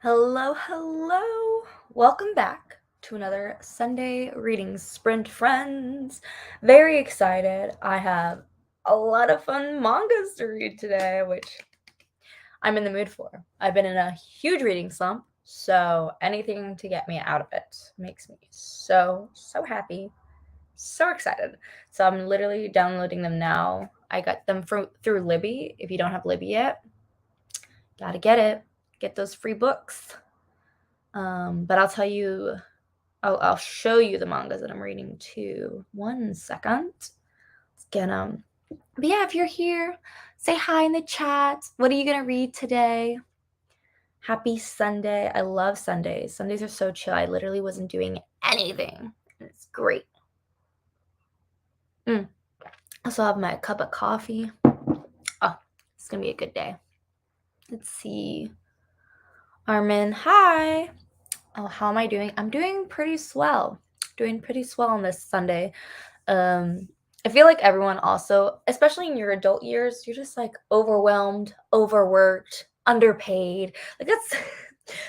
Hello, hello. Welcome back to another Sunday reading sprint, friends. Very excited. I have a lot of fun mangas to read today, which I'm in the mood for. I've been in a huge reading slump, so anything to get me out of it makes me so happy, so excited. So I'm literally downloading them now. I got them through Libby. If you don't have Libby yet, gotta get it. Get those free books. But I'll show you the mangas that I'm reading too. 1 second. Let's get them. But yeah, if you're here, say hi in the chat. What are you gonna read today? Happy Sunday. I love Sundays. Sundays are so chill. I literally wasn't doing anything. It's great. I also have my cup of coffee. Oh, it's gonna be a good day. Let's see. Armin, hi. Oh, how am I doing? I'm doing pretty swell. Doing pretty swell on this Sunday. I feel like everyone also, especially in your adult years, you're just like overwhelmed, overworked, underpaid. Like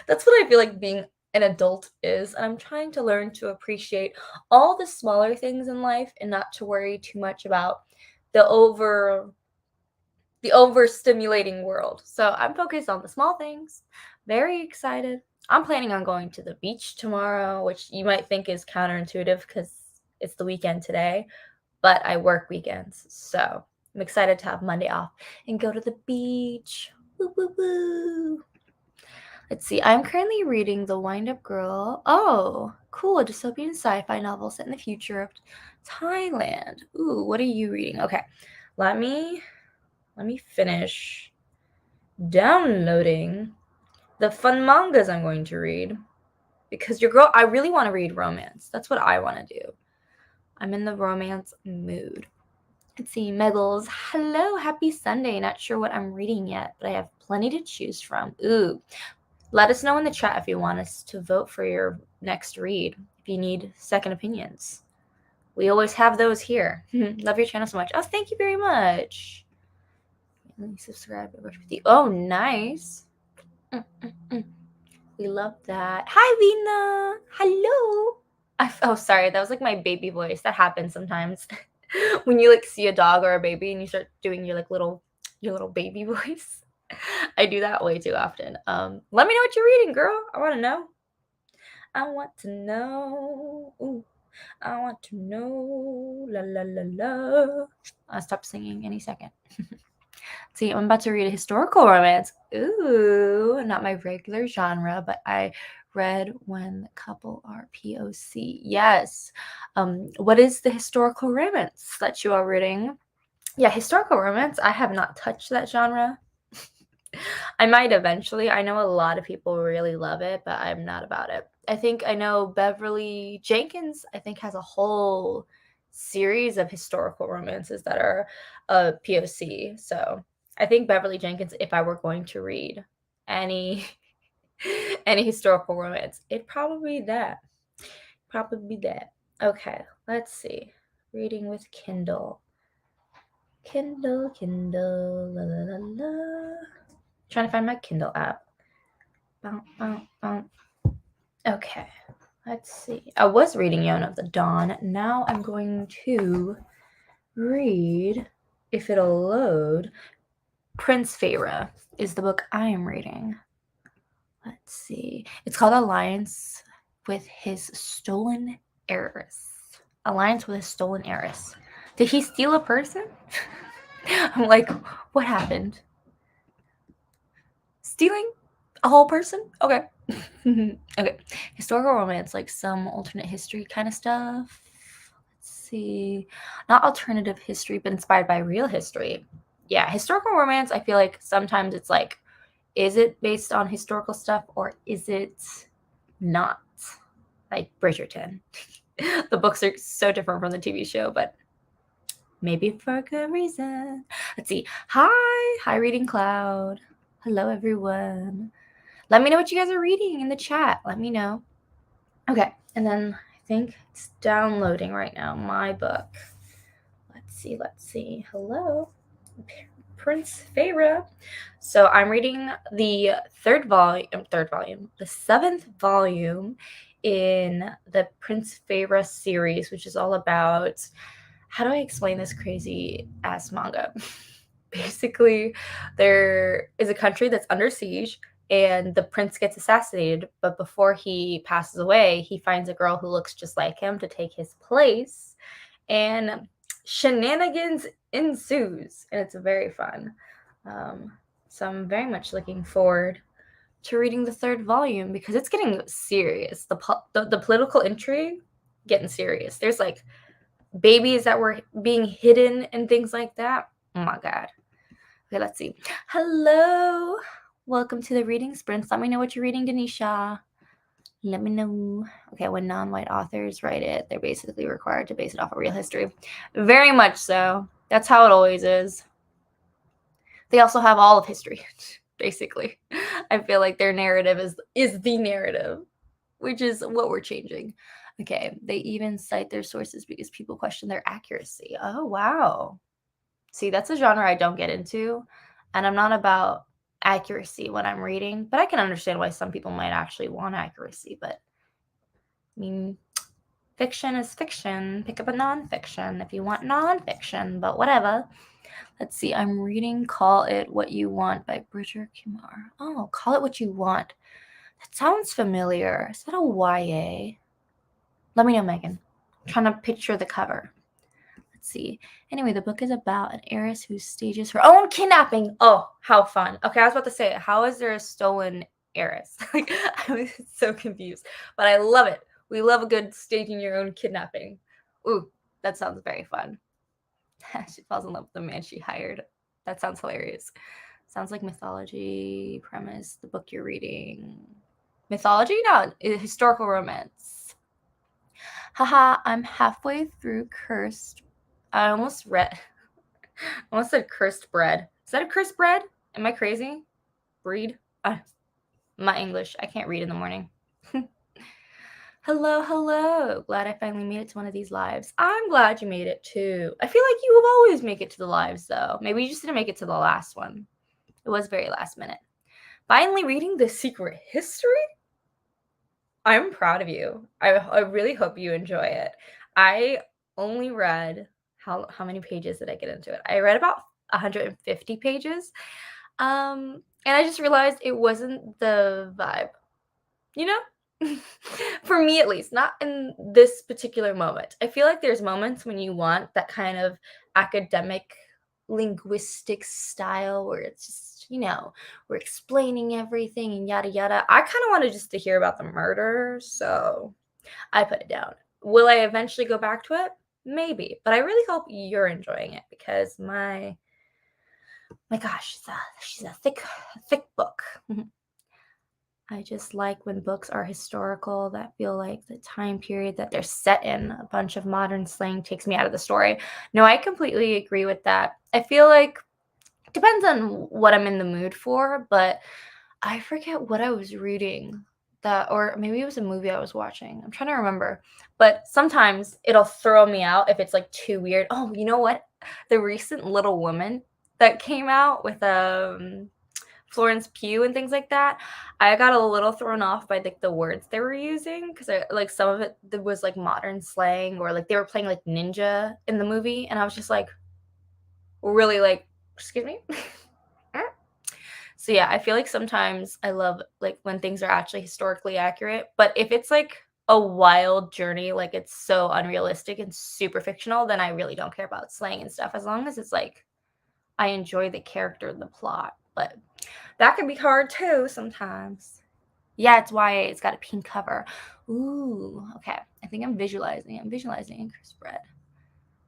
that's what I feel like being an adult is. And I'm trying to learn to appreciate all the smaller things in life and not to worry too much about the overstimulating world. So I'm focused on the small things. Very excited. I'm planning on going to the beach tomorrow, which you might think is counterintuitive because it's the weekend today, but I work weekends. So I'm excited to have Monday off and go to the beach. Woo, woo, woo. Let's see. I'm currently reading The Wind-Up Girl. Oh, cool. A dystopian sci-fi novel set in the future of Thailand. Ooh, what are you reading? Okay. Let me finish downloading the fun mangas I'm going to read, because I really want to read romance. That's what I want to do. I'm in the romance mood. Let's see, Meggles. Hello, happy Sunday. Not sure what I'm reading yet, but I have plenty to choose from. Ooh. Let us know in the chat if you want us to vote for your next read, if you need second opinions. We always have those here. Love your channel so much. Oh, thank you very much. Let me subscribe. Oh, nice. We love that. Hi, Vina. Hello. Oh, sorry. That was like my baby voice. That happens sometimes. When you like see a dog or a baby and you start doing your little baby voice. I do that way too often. Let me know what you're reading, girl. I want to know. I want to know. Ooh, I want to know. La la la la. I'll stop singing any second. See, I'm about to read a historical romance. Ooh, not my regular genre, but I read When the Couple Are POC. Yes. What is the historical romance that you are reading? Yeah, historical romance. I have not touched that genre. I might eventually. I know a lot of people really love it, but I'm not about it. I know Beverly Jenkins, I think, has a whole series of historical romances that are POC. So I think Beverly Jenkins, if I were going to read any any historical romance, it'd probably be that. Probably be that. Okay, let's see. Reading with Kindle. Kindle, la la la la. Trying to find my Kindle app. Okay, let's see. I was reading Yona of the Dawn. Now I'm going to read, if it'll load, Prince Feyre is the book I am reading. Let's see. It's called Alliance with His Stolen Heiress. Alliance with His Stolen Heiress. Did he steal a person? I'm like, what happened? Stealing a whole person? Okay. Okay. Historical romance, like some alternate history kind of stuff. Let's see. Not alternative history, but inspired by real history. Yeah, historical romance, I feel like sometimes it's like, is it based on historical stuff or is it not? Like Bridgerton. The books are so different from the TV show, but maybe for a good reason. Let's see. Hi, Reading Cloud. Hello, everyone. Let me know what you guys are reading in the chat. Let me know. Okay, and then I think it's downloading right now, my book. Let's see. Hello. Prince Feyre. So I'm reading the the seventh volume in the Prince Feyre series, which is all about, how do I explain this crazy ass manga? Basically, there is a country that's under siege and the prince gets assassinated, but before he passes away, he finds a girl who looks just like him to take his place, and shenanigans ensues, and it's very fun. So I'm very much looking forward to reading the third volume because it's getting serious. The political intrigue getting serious. There's like babies that were being hidden and things like that. Oh my god. Okay, let's see. Hello. Welcome to the reading sprints. Let me know what you're reading, Denisha. Let me know. Okay, when non-white authors write it, they're basically required to base it off of real history. Very much so. That's how it always is. They also have all of history, basically. I feel like their narrative is the narrative, which is what we're changing. Okay, they even cite their sources because people question their accuracy. Oh, wow. See, that's a genre I don't get into, and I'm not about accuracy when I'm reading, but I can understand why some people might actually want accuracy, but I mean, fiction is fiction. Pick up a nonfiction if you want nonfiction, but whatever. Let's see, I'm reading Call It What You Want by Bridger Kumar. Oh, Call It What You Want. That sounds familiar. Is that a YA? Let me know, Megan. I'm trying to picture the cover. Let's see. Anyway, the book is about an heiress who stages her own kidnapping. Oh, how fun. Okay, I was about to say, how is there a stolen heiress? Like, I was so confused, but I love it. We love a good staging your own kidnapping. Ooh, that sounds very fun. She falls in love with the man she hired. That sounds hilarious. Sounds like mythology premise, the book you're reading. Mythology? No, historical romance. Haha, I'm halfway through Cursed. I almost said Cursed Bread. Is that a cursed bread? Am I crazy? Breed? My English. I can't read in the morning. Hello. Glad I finally made it to one of these lives. I'm glad you made it too. I feel like you have always make it to the lives though. Maybe you just didn't make it to the last one. It was very last minute. Finally reading The Secret History? I'm proud of you. I really hope you enjoy it. I only read, how many pages did I get into it? I read about 150 pages. And I just realized it wasn't the vibe. You know? For me at least, not in this particular moment. I feel like there's moments when you want that kind of academic linguistic style where it's just, we're explaining everything and yada yada. I kind of wanted just to hear about the murder, so I put it down. Will I eventually go back to it? Maybe, but I really hope you're enjoying it because my gosh, she's a thick book. I just like when books are historical that feel like the time period that they're set in. A bunch of modern slang takes me out of the story. No, I completely agree with that. I feel like it depends on what I'm in the mood for, but I forget what I was reading that, or maybe it was a movie I was watching. I'm trying to remember, but sometimes it'll throw me out if it's like too weird. Oh, you know what? The recent Little Woman that came out with Florence Pugh and things like that, I got a little thrown off by the words they were using because like some of it there was like modern slang or like they were playing like ninja in the movie, and I was just like really like, excuse me. So yeah, I feel like sometimes I love like when things are actually historically accurate, but if it's like a wild journey, like it's so unrealistic and super fictional, then I really don't care about slang and stuff as long as it's like I enjoy the character and the plot. But that can be hard too sometimes. Yeah, it's YA. It's got a pink cover. Ooh, okay. I think I'm visualizing. I'm visualizing cursed bread.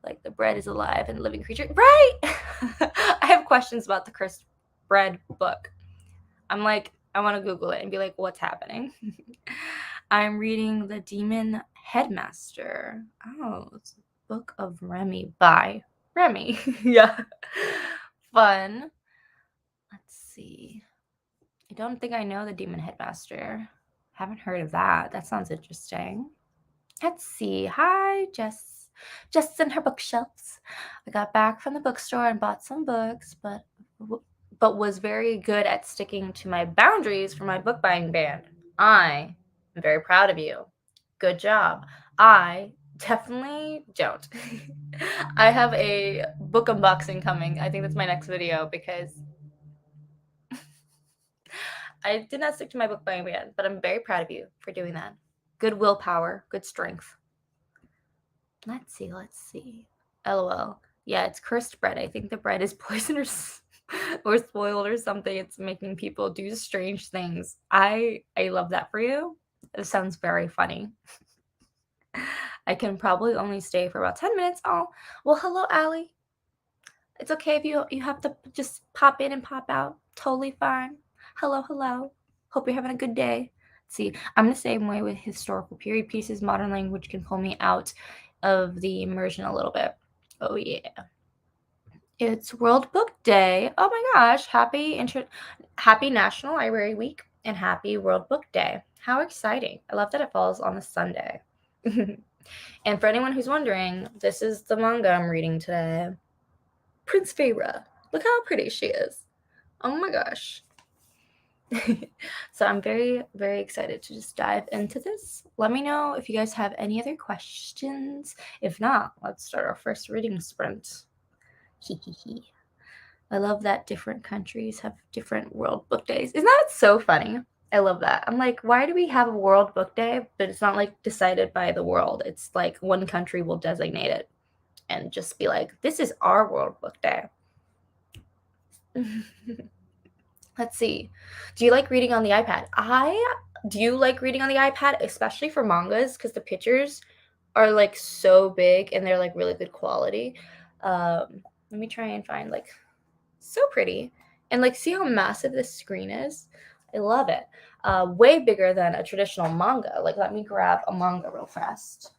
Like the bread is alive and living creature. Right! I have questions about the cursed bread book. I'm like, I want to Google it and be like, what's happening? I'm reading The Demon Headmaster. Oh, it's a book of Remy by Remy. Yeah. Fun. Let's see. I don't think I know The Demon Headmaster. Haven't heard of that. That sounds interesting. Let's see. Hi, Jess. Jess and her bookshelves. I got back from the bookstore and bought some books, but but was very good at sticking to my boundaries for my book buying ban. I am very proud of you. Good job. I definitely don't. I have a book unboxing coming. I think that's my next video because I did not stick to my book buying ban, but I'm very proud of you for doing that. Good willpower, good strength. Let's see. LOL. Yeah, it's cursed bread. I think the bread is poisonous or spoiled or something. It's making people do strange things. I love that for you. It sounds very funny. I can probably only stay for about 10 minutes. Oh, well, hello, Allie. It's okay if you have to just pop in and pop out. Totally fine. Hello. Hope you're having a good day. See, I'm the same way with historical period pieces. Modern language can pull me out of the immersion a little bit. Oh yeah. It's World Book Day. Oh my gosh, happy National Library Week and happy World Book Day. How exciting. I love that it falls on a Sunday. And for anyone who's wondering, this is the manga I'm reading today. Prince Feyre. Look how pretty she is. Oh my gosh. So I'm very, very excited to just dive into this. Let me know if you guys have any other questions. If not, let's start our first reading sprint. I love that different countries have different World Book Days. Isn't that so funny? I love that. I'm like, why do we have a World Book Day? But it's not like decided by the world. It's like one country will designate it and just be like, this is our World Book Day. Let's see. Do you like reading on the iPad? I do like reading on the iPad, especially for mangas, because the pictures are like so big and they're like really good quality. Let me try and find like so pretty. And like see how massive this screen is? I love it. Way bigger than a traditional manga. Like let me grab a manga real fast.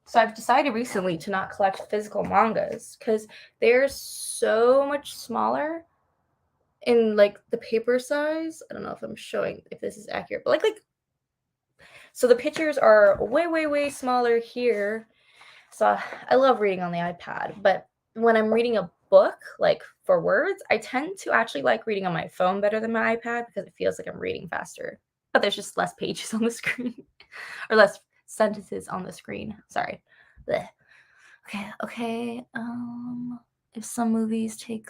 So I've decided recently to not collect physical mangas because they're so much smaller in like the paper size. I don't know if I'm showing if this is accurate, but like so the pictures are way smaller here. So I love reading on the iPad, but when I'm reading a book like for words, I tend to actually like reading on my phone better than my iPad because it feels like I'm reading faster. But there's just less pages on the screen or less sentences on the screen. Sorry. Blech. Okay. If some movies take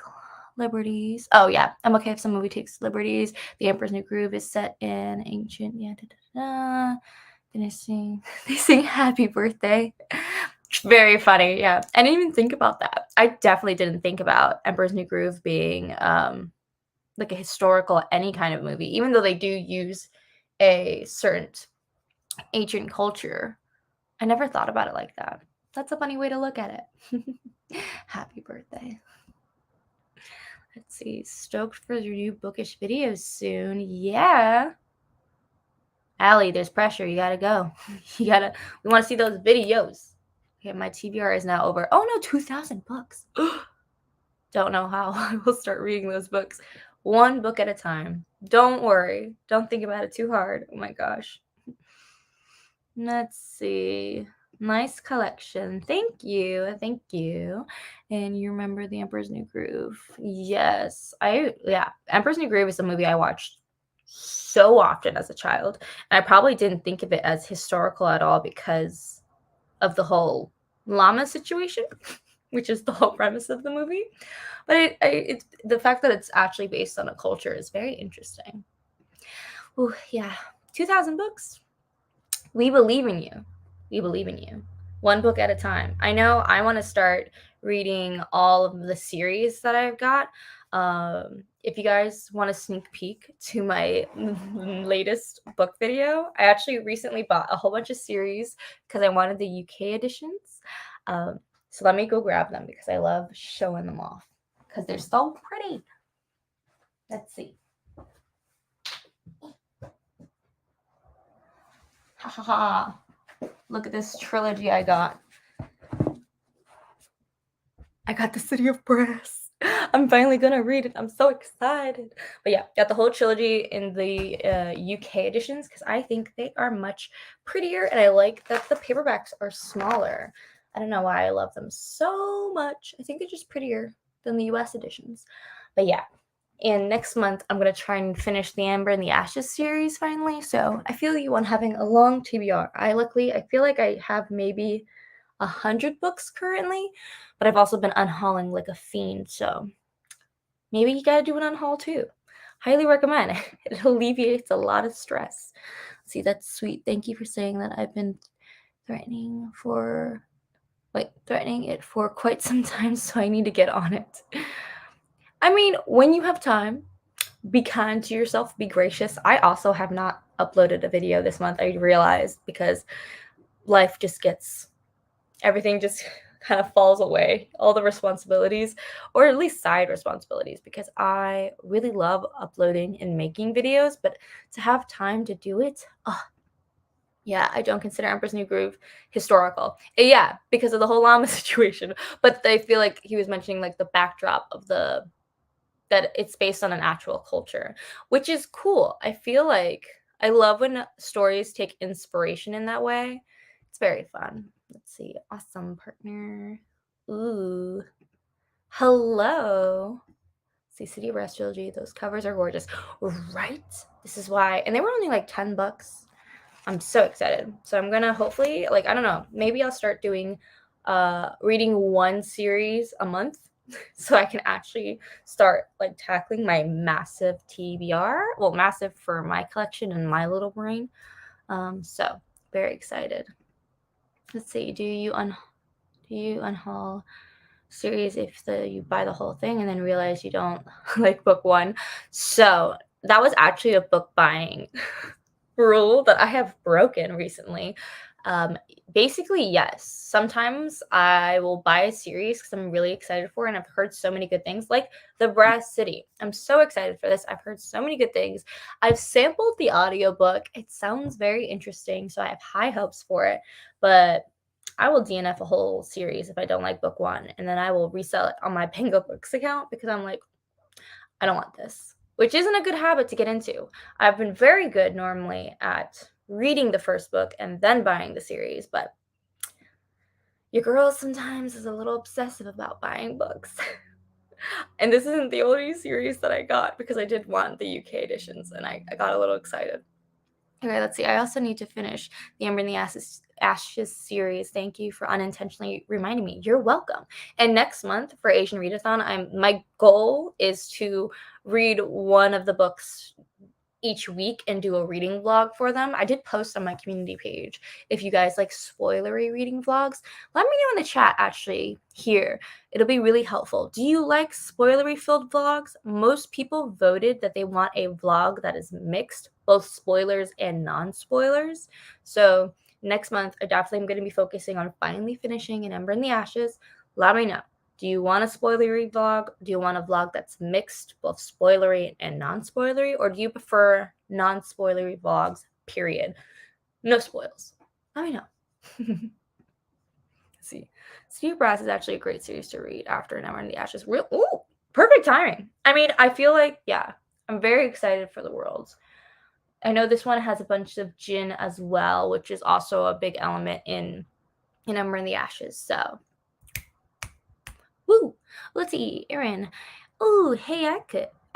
liberties. Oh yeah, I'm okay if some movie takes liberties. The Emperor's New Groove is set in ancient. Yeah. Then they sing Happy Birthday. Very funny. Yeah, I didn't even think about that. I definitely didn't think about Emperor's New Groove being like a historical any kind of movie, even though they do use a certain ancient culture. I never thought about it like that. That's a funny way to look at it. Happy birthday. Let's see. Stoked for your new bookish videos soon. Yeah. Allie, there's pressure. You gotta go. We want to see those videos. Okay, my TBR is now over. Oh no, 2,000 books. Don't know how I will start reading those books. One book at a time. Don't worry. Don't think about it too hard. Oh my gosh. Let's see. Nice collection. Thank you. And you remember The Emperor's New Groove? Yes. Emperor's New Groove is a movie I watched so often as a child. And I probably didn't think of it as historical at all because of the whole llama situation, which is the whole premise of the movie. But it's the fact that it's actually based on a culture is very interesting. Oh yeah, 2,000 books. We believe in you. One book at a time. I know I want to start reading all of the series that I've got. If you guys want a sneak peek to my latest book video, I actually recently bought a whole bunch of series because I wanted the UK editions. So let me go grab them because I love showing them off because they're so pretty. Let's see. Ha ha ha. Look at this trilogy I got. I got The City of Brass. I'm finally gonna read it. I'm so excited. But yeah, got the whole trilogy in the UK editions because I think they are much prettier and I like that the paperbacks are smaller. I don't know why I love them so much. I think they're just prettier than the US editions. But yeah. And next month, I'm going to try and finish the Amber and the Ashes series finally. So I feel you on having a long TBR. I feel like I have maybe 100 books currently, but I've also been unhauling like a fiend. So maybe you got to do an unhaul too. Highly recommend. It alleviates a lot of stress. See, that's sweet. Thank you for saying that. I've been threatening it for quite some time, so I need to get on it. I mean, when you have time, be kind to yourself, be gracious. I also have not uploaded a video this month, I realized, because life just gets, everything just kind of falls away, all the responsibilities, or at least side responsibilities, because I really love uploading and making videos, but to have time to do it, yeah, I don't consider Emperor's New Groove historical. Yeah, because of the whole llama situation. But I feel like he was mentioning like the backdrop of that it's based on an actual culture, which is cool. I feel like I love when stories take inspiration in that way. It's very fun. Let's see. Awesome partner. Ooh. Hello. See, City of Rest trilogy. Those covers are gorgeous. Right? This is why. And they were only like $10. I'm so excited. So I'm gonna hopefully, like, I don't know, maybe I'll start doing reading one series a month so I can actually start like tackling my massive TBR. Well, massive for my collection and my little brain. So very excited. Let's see, do you unhaul series if you buy the whole thing and then realize you don't like book one? So that was actually a book buying rule that I have broken recently. Basically, yes. Sometimes I will buy a series because I'm really excited for it, and I've heard so many good things, like The Brass City. I'm so excited for this. I've heard so many good things. I've sampled the audiobook. It sounds very interesting, so I have high hopes for it. But I will DNF a whole series if I don't like book one, and then I will resell it on my Pango Books account because I'm like, I don't want this, which isn't a good habit to get into. I've been very good normally at reading the first book and then buying the series, but your girl sometimes is a little obsessive about buying books. And this isn't the only series that I got because I did want the UK editions and I got a little excited. Okay, let's see. I also need to finish the Amber and the Ashes series. Thank you for unintentionally reminding me. You're welcome. And next month for Asian Readathon, my goal is to read one of the books each week and do a reading vlog for them. I did post on my community page if you guys like spoilery reading vlogs. Let me know in the chat actually here. It'll be really helpful. Do you like spoilery filled vlogs? Most people voted that they want a vlog that is mixed, both spoilers and non-spoilers. So next month, I definitely am going to be focusing on finally finishing An Ember in the Ashes. Let me know. Do you want a spoilery vlog? Do you want a vlog that's mixed, both spoilery and non-spoilery? Or do you prefer non-spoilery vlogs, period? No spoils. Let me know. Let's see. City of Brass is actually a great series to read after An Ember in the Ashes. Ooh, perfect timing. I mean, I feel like, yeah, I'm very excited for the worlds. I know this one has a bunch of Jin as well, which is also a big element in An Ember in the Ashes. So woo! Let's see, Erin. Ooh, hey, I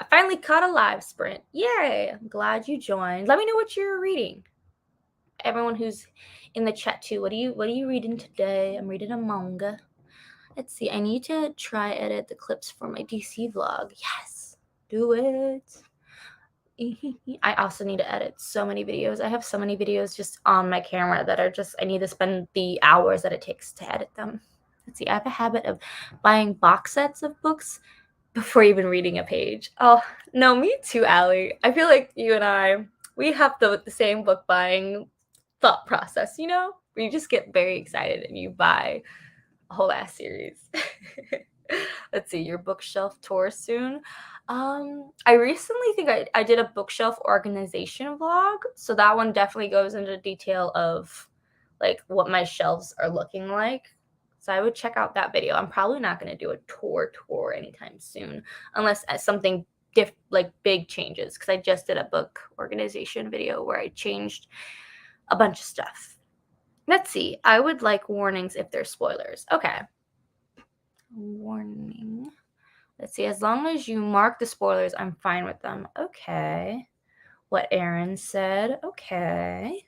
finally caught a live sprint. Yay! I'm glad you joined. Let me know what you're reading. Everyone who's in the chat too, what are you reading today? I'm reading a manga. Let's see. I need to try edit the clips for my DC vlog. Yes, do it. I also need to edit so many videos. I have so many videos just on my camera that are just, I need to spend the hours that it takes to edit them. Let's see, I have a habit of buying box sets of books before even reading a page. Oh, no, me too, Allie. I feel like you and we have the same book buying thought process, you know? Where you just get very excited and you buy a whole ass series. Let's see, your bookshelf tour soon. I recently think I did a bookshelf organization vlog. So that one definitely goes into detail of like what my shelves are looking like. So I would check out that video. I'm probably not going to do a tour anytime soon unless something like big changes, because I just did a book organization video where I changed a bunch of stuff. Let's see. I would like warnings if there's spoilers. Okay. Warning. Let's see. As long as you mark the spoilers, I'm fine with them. Okay. What Aaron said. Okay.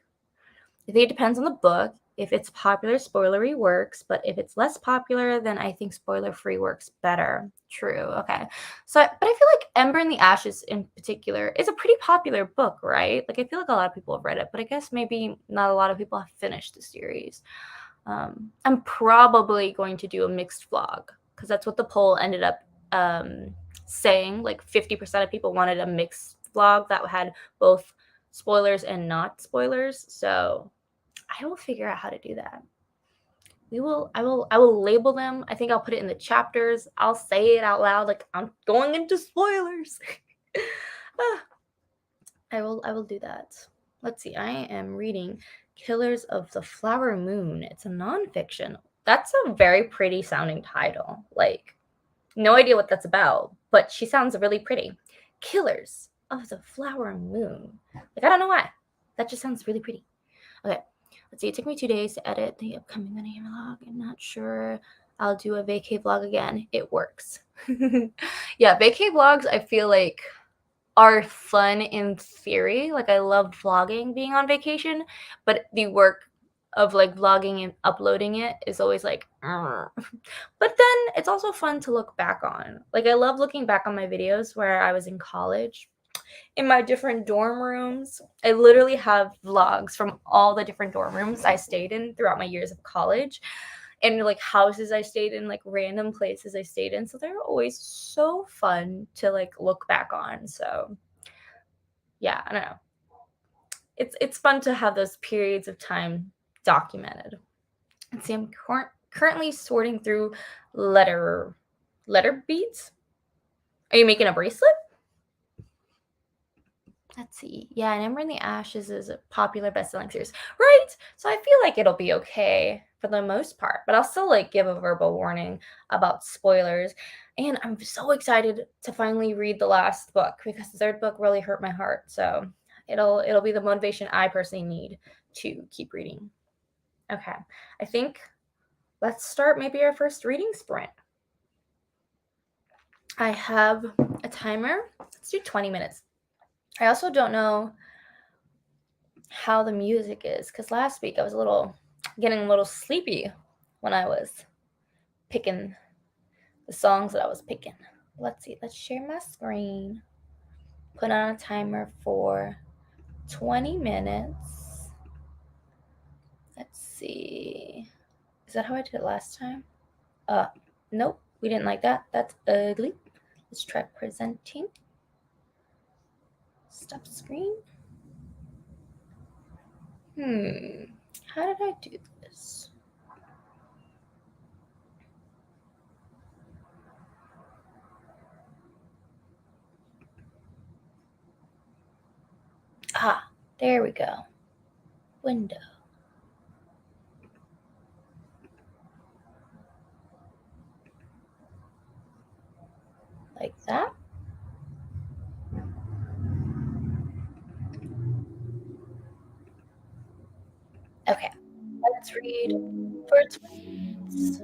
I think it depends on the book. If it's popular, spoilery works, but if it's less popular, then I think spoiler-free works better. True. Okay. But I feel like Ember and the Ashes in particular is a pretty popular book, right? Like I feel like a lot of people have read it, but I guess maybe not a lot of people have finished the series. I'm probably going to do a mixed vlog because that's what the poll ended up saying. Like 50% of people wanted a mixed vlog that had both spoilers and not spoilers. So I will figure out how to do that. I will label them. I think I'll put it in the chapters. I'll say it out loud like I'm going into spoilers. I will do that. Let's see. I am reading Killers of the Flower Moon. It's a nonfiction. That's a very pretty sounding title. Like, no idea what that's about, but she sounds really pretty. Killers of the Flower Moon. Like, I don't know why. That just sounds really pretty. Okay. Let's see, it took me 2 days to edit the upcoming mini vlog. I'm not sure I'll do a vacay vlog again. It works. Yeah, vacay vlogs I feel like are fun in theory. Like I love vlogging being on vacation, but the work of like vlogging and uploading it is always like, but then it's also fun to look back on. Like I love looking back on my videos where I was in college in my different dorm rooms. I literally have vlogs from all the different dorm rooms I stayed in throughout my years of college and like houses I stayed in, like random places I stayed in. So they're always so fun to like look back on. So yeah, I don't know. It's fun to have those periods of time documented. And see, I'm currently sorting through letter beads. Are you making a bracelet? Let's see. Yeah, and Ember in the Ashes is a popular best-selling series, right? So I feel like it'll be okay for the most part, but I'll still like give a verbal warning about spoilers. And I'm so excited to finally read the last book because the third book really hurt my heart. So it'll be the motivation I personally need to keep reading. Okay, I think let's start maybe our first reading sprint. I have a timer. Let's do 20 minutes. I also don't know how the music is because last week I was getting a little sleepy when I was picking the songs that I was picking. Let's see. Let's share my screen. Put on a timer for 20 minutes. Let's see. Is that how I did it last time? Nope. We didn't like that. That's ugly. Let's try presenting. Stop screen. How did I do this? There we go. Window. Like that. Okay, let's read for 20 minutes.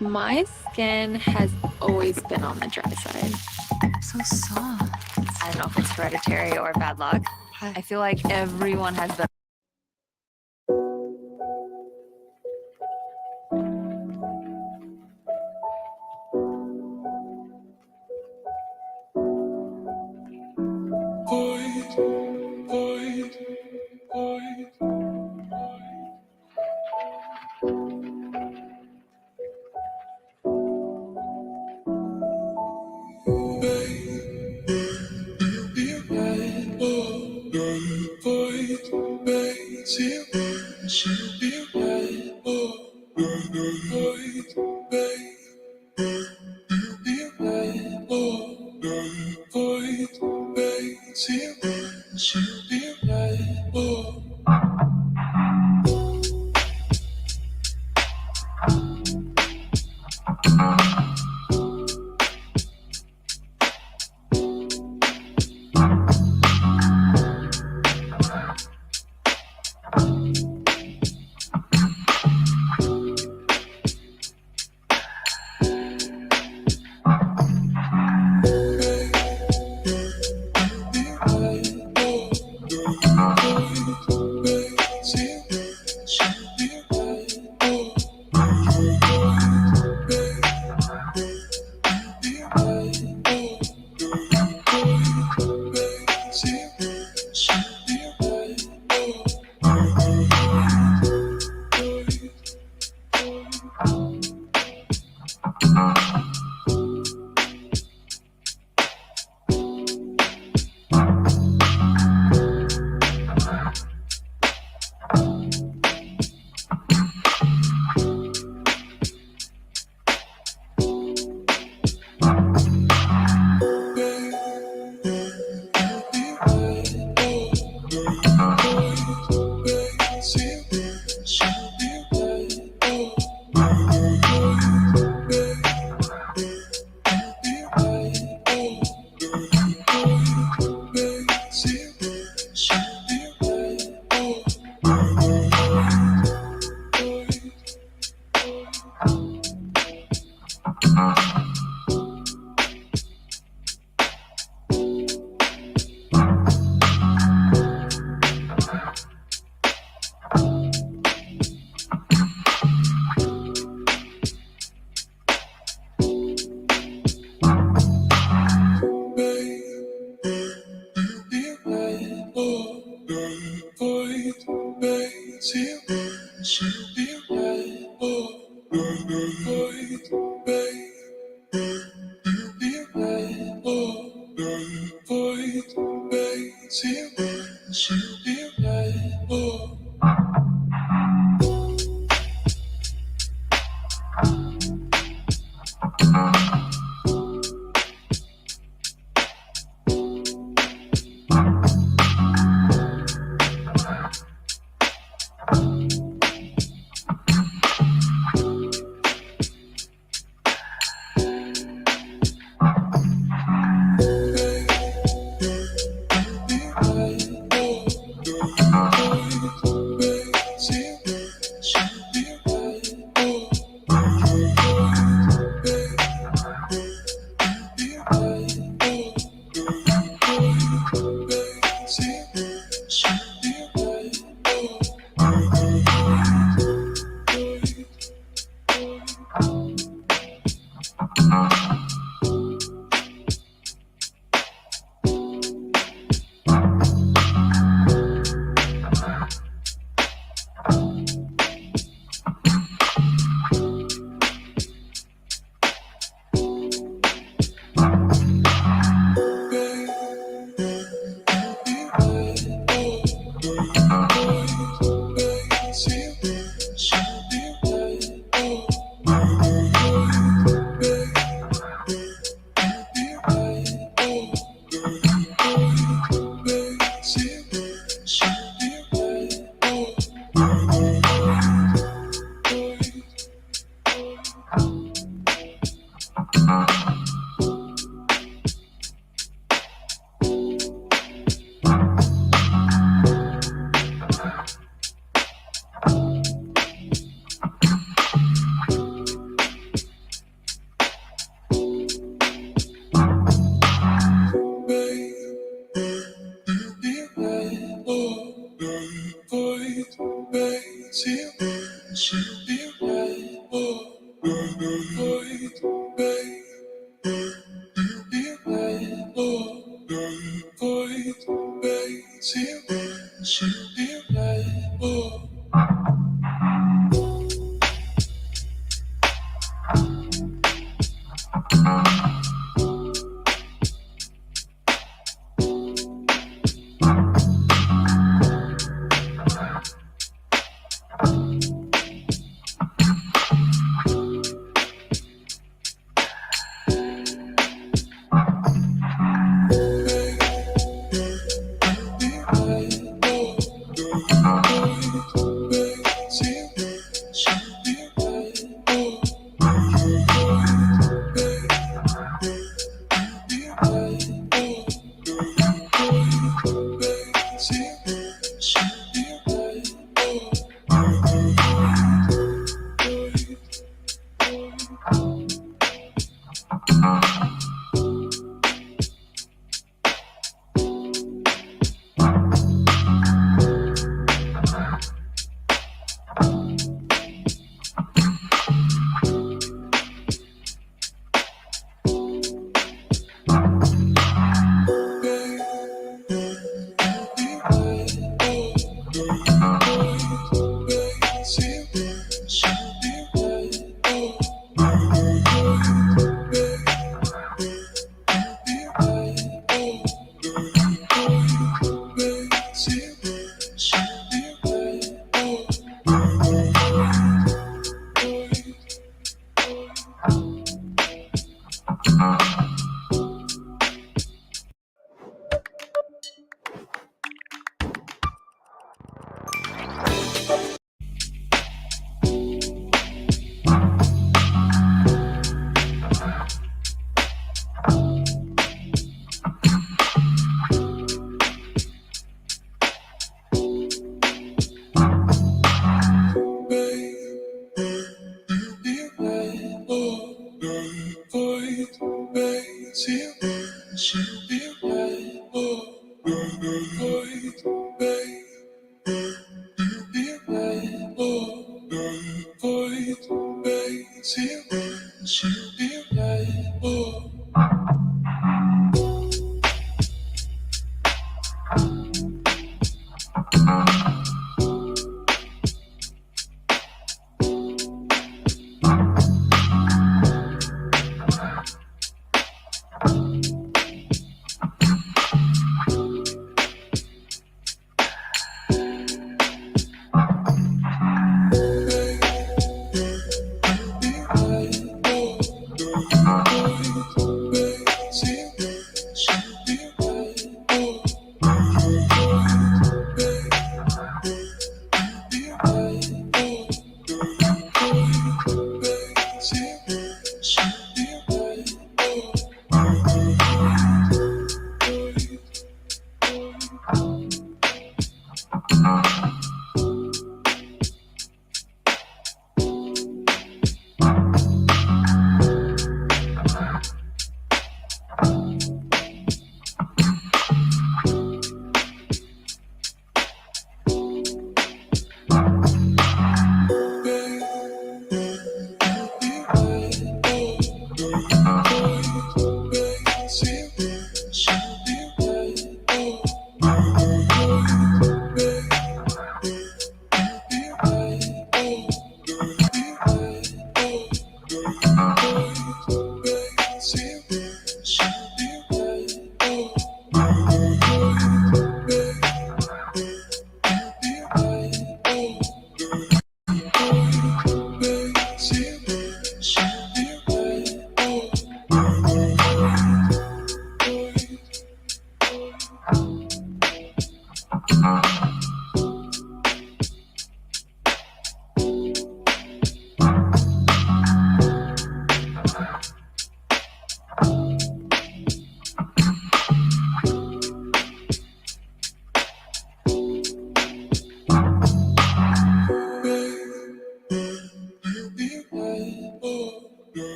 My skin has always been on the dry side. So soft. I don't know if it's hereditary or bad luck. I feel like everyone has the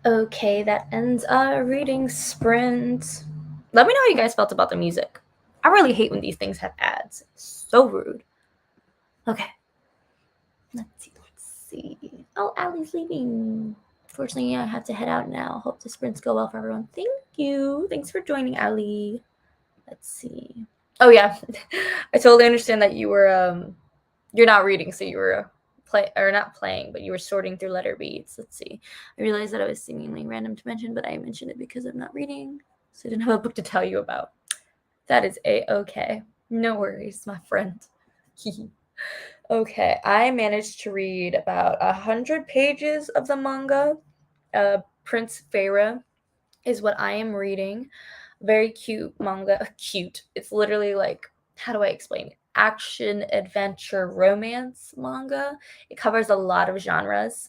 Okay, that ends our reading sprint. Let me know how you guys felt about the music. I really hate when these things have ads. So rude. Okay. Let's see. Oh, Allie's leaving. Fortunately, I have to head out now. Hope the sprints go well for everyone. Thank you. Thanks for joining, Allie. Let's see. Oh yeah. I totally understand that you were you're not reading, so you were not playing, but you were sorting through letter beads. Let's see. I realized that I was seemingly random to mention, but I mentioned it because I'm not reading, so I didn't have a book to tell you about. That is a-okay. No worries, my friend. Okay, I managed to read about 100 pages of the manga. Prince Pharaoh is what I am reading. Very cute manga. Cute. It's literally like, how do I explain it? Action, adventure, romance manga. It covers a lot of genres.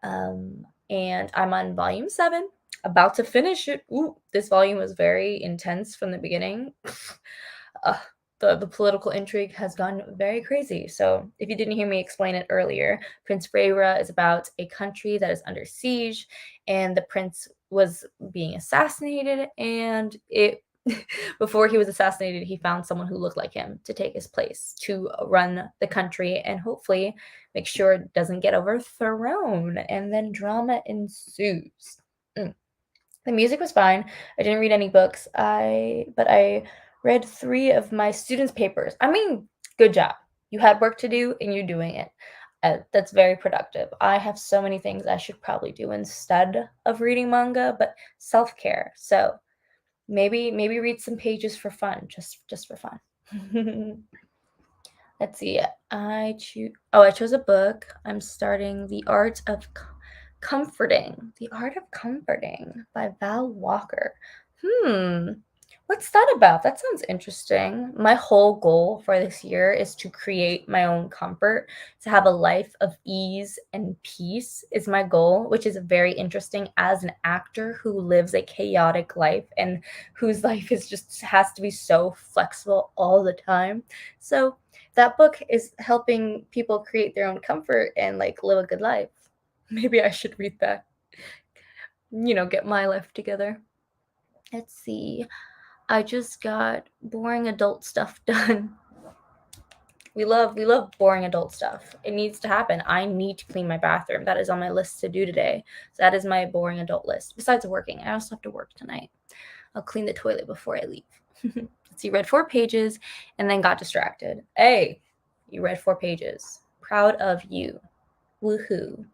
And I'm on volume 7, about to finish it. Ooh, this volume was very intense from the beginning. The political intrigue has gone very crazy. So, if you didn't hear me explain it earlier, Prince Freya is about a country that is under siege, and the prince was being assassinated, and it before he was assassinated, he found someone who looked like him to take his place to run the country and hopefully make sure it doesn't get overthrown. And then drama ensues. The music was fine. I didn't read any books. But I read 3 of my students' papers. I mean, good job. You had work to do and you're doing it. That's very productive. I have so many things I should probably do instead of reading manga, but self-care. So maybe read some pages for fun, just for fun. Let's see. I chose a book. I'm starting The Art of Comforting. The Art of Comforting by Val Walker. What's that about? That sounds interesting. My whole goal for this year is to create my own comfort, to have a life of ease and peace is my goal, which is very interesting as an actor who lives a chaotic life and whose life is just has to be so flexible all the time. So that book is helping people create their own comfort and like live a good life. Maybe I should read that. Get my life together. Let's see. I just got boring adult stuff done. We love boring adult stuff. It needs to happen. I need to clean my bathroom. That is on my list to do today. So that is my boring adult list. Besides working, I also have to work tonight. I'll clean the toilet before I leave. Let's see, read 4 pages and then got distracted. Hey, you read 4 pages. Proud of you. Woohoo.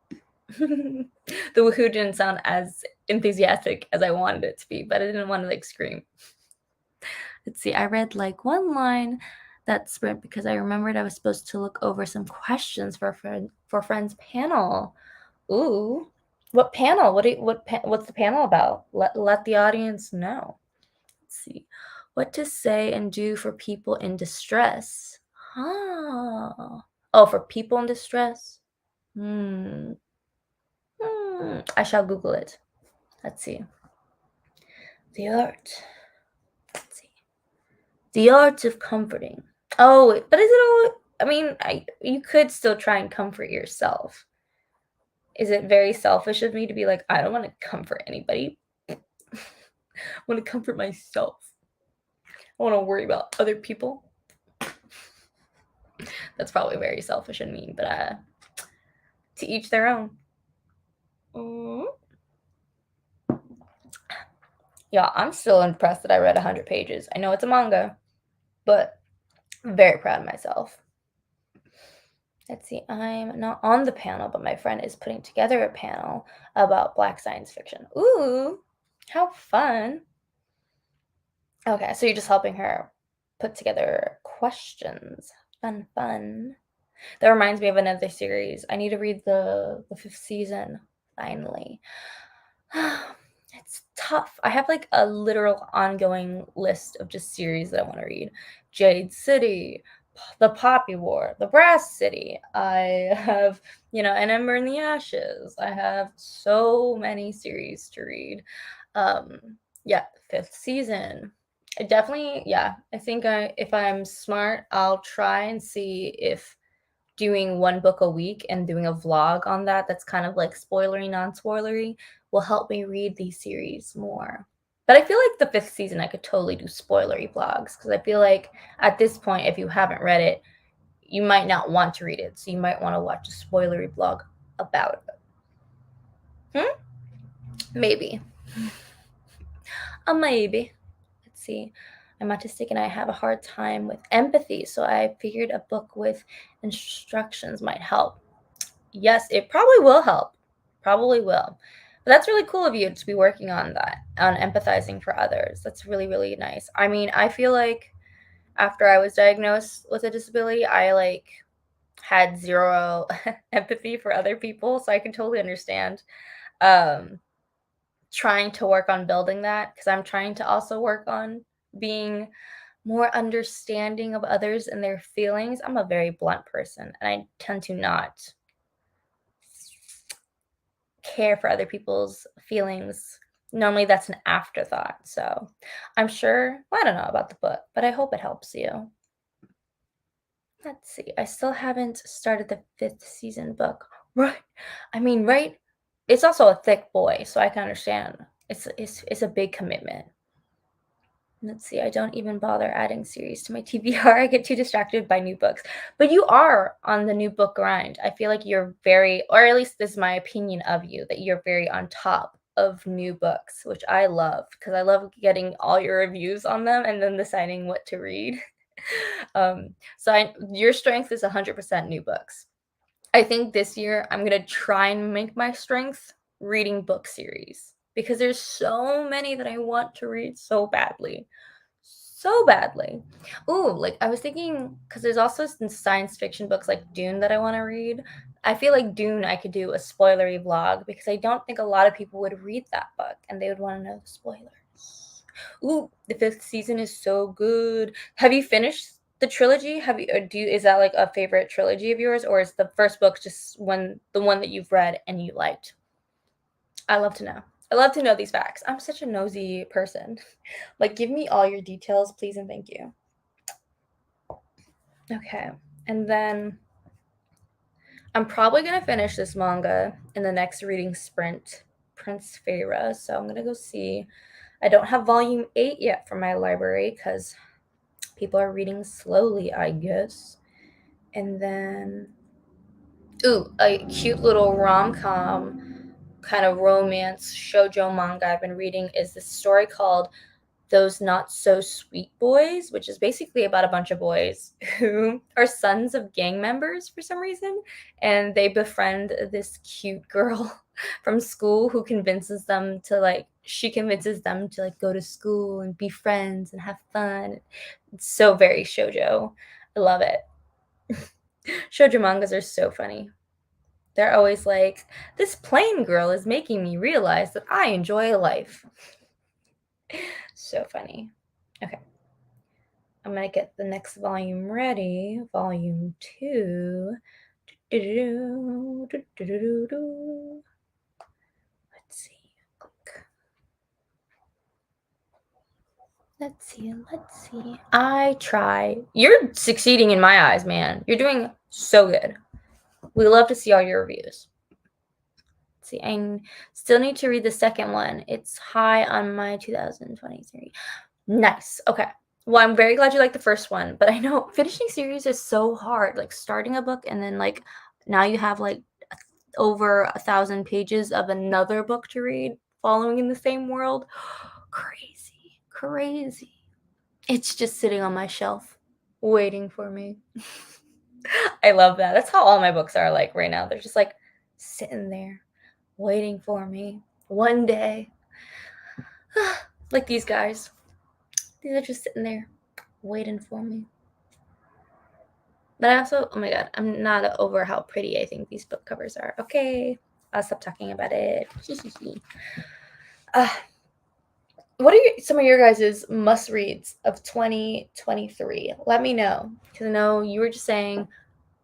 The woohoo didn't sound as enthusiastic as I wanted it to be, but I didn't want to like scream. Let's see, I read like 1 line that sprint because I remembered I was supposed to look over some questions for friend's panel. Ooh, what panel? What's the panel about? Let the audience know. Let's see, what to say and do for people in distress. Oh, for people in distress. I shall Google it. Let's see. The art. Let's see. The art of comforting. Oh, but is it all? I mean, you could still try and comfort yourself. Is it very selfish of me to be like, I don't want to comfort anybody? I want to comfort myself. I want to worry about other people. That's probably very selfish and mean, but to each their own. Yeah, I'm still impressed that I read 100 pages. I know it's a manga, but I'm very proud of myself. Let's see, I'm not on the panel, but my friend is putting together a panel about Black science fiction. Ooh, how fun. Okay, so you're just helping her put together questions. Fun. That reminds me of another series. I need to read the 5th season, finally. It's tough. I have like a literal ongoing list of just series that I want to read. Jade City, The Poppy War, The Brass City. I have, An Ember in the Ashes. I have so many series to read. 5th season. I definitely, I think if I'm smart, I'll try and see if doing 1 book a week and doing a vlog on that's kind of like spoilery, non-spoilery, will will help me read these series more. But I feel like the 5th season, I could totally do spoilery vlogs because I feel like at this point, if you haven't read it, you might not want to read it. So you might want to watch a spoilery vlog about it. Maybe. A maybe. Let's see. I'm autistic and I have a hard time with empathy, so I figured a book with instructions might help. Yes, it probably will help. Probably will. But that's really cool of you to be working on that, on empathizing for others. That's really, really nice. I mean, I feel like after I was diagnosed with a disability, I like had zero empathy for other people, so I can totally understand trying to work on building that, because I'm trying to also work on being more understanding of others and their feelings. I'm a very blunt person and I tend to not care for other people's feelings. Normally that's an afterthought. So I'm sure, well, I don't know about the book, but I hope it helps you. Let's see. I still haven't started the 5th season book. Right. I mean, right? It's also a thick boy, so I can understand. It's a big commitment. Let's see. I don't even bother adding series to my TBR. I get too distracted by new books. But you are on the new book grind. I feel like you're very, or at least this is my opinion of you, that you're very on top of new books, which I love because I love getting all your reviews on them and then deciding what to read. Your strength is 100% new books. I think this year I'm gonna try and make my strength reading book series because there's so many that I want to read so badly. So badly. Ooh, like I was thinking, because there's also some science fiction books like Dune that I want to read. I feel like Dune, I could do a spoilery vlog because I don't think a lot of people would read that book and they would want to know the spoilers. Ooh, the 5th season is so good. Have you finished the trilogy? Have you, or is that like a favorite trilogy of yours, or is the first book just the one that you've read and you liked? I love to know. I love to know these facts. I'm such a nosy person. Like, give me all your details, please, and thank you. Okay, and then I'm probably gonna finish this manga in the next reading sprint, Prince Feyre. So I'm gonna go see. I don't have volume 8 yet from my library because people are reading slowly, I guess. And then, ooh, a cute little rom-com kind of romance shoujo manga I've been reading is this story called Those Not So Sweet Boys, which is basically about a bunch of boys who are sons of gang members for some reason, and they befriend this cute girl from school who convinces them to she convinces them to go to school and be friends and have fun. It's so very shoujo. I love it. Shoujo mangas are so funny. They're always like, this plain girl is making me realize that I enjoy life. So funny. Okay. I'm going to get the next volume ready. Volume 2. Let's see. Let's see. I try. You're succeeding in my eyes, man. You're doing so good. We love to see all your reviews. Let's see, I still need to read the second one. It's high on my 2023. Nice. Okay. Well, I'm very glad you liked the first one, but I know finishing series is so hard. Like starting a book and then now you have over 1,000 pages of another book to read following in the same world. Crazy. It's just sitting on my shelf waiting for me. I love that. That's how all my books are like right now. They're just sitting there waiting for me one day. Like these guys. These are just sitting there waiting for me. But I also, oh my god, I'm not over how pretty I think these book covers are. Okay, I'll stop talking about it. What are some of your guys' must-reads of 2023? Let me know. Because I know you were just saying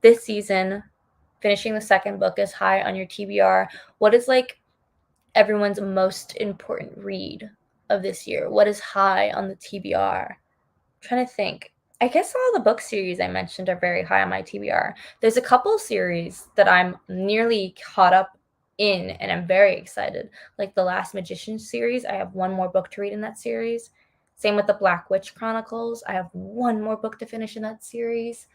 this season, finishing the second book is high on your TBR. What is everyone's most important read of this year? What is high on the TBR? I'm trying to think. I guess all the book series I mentioned are very high on my TBR. There's a couple series that I'm nearly caught up in, and I'm very excited. Like the Last Magician series, I have one more book to read in that series. Same with the Black Witch Chronicles. I have one more book to finish in that series.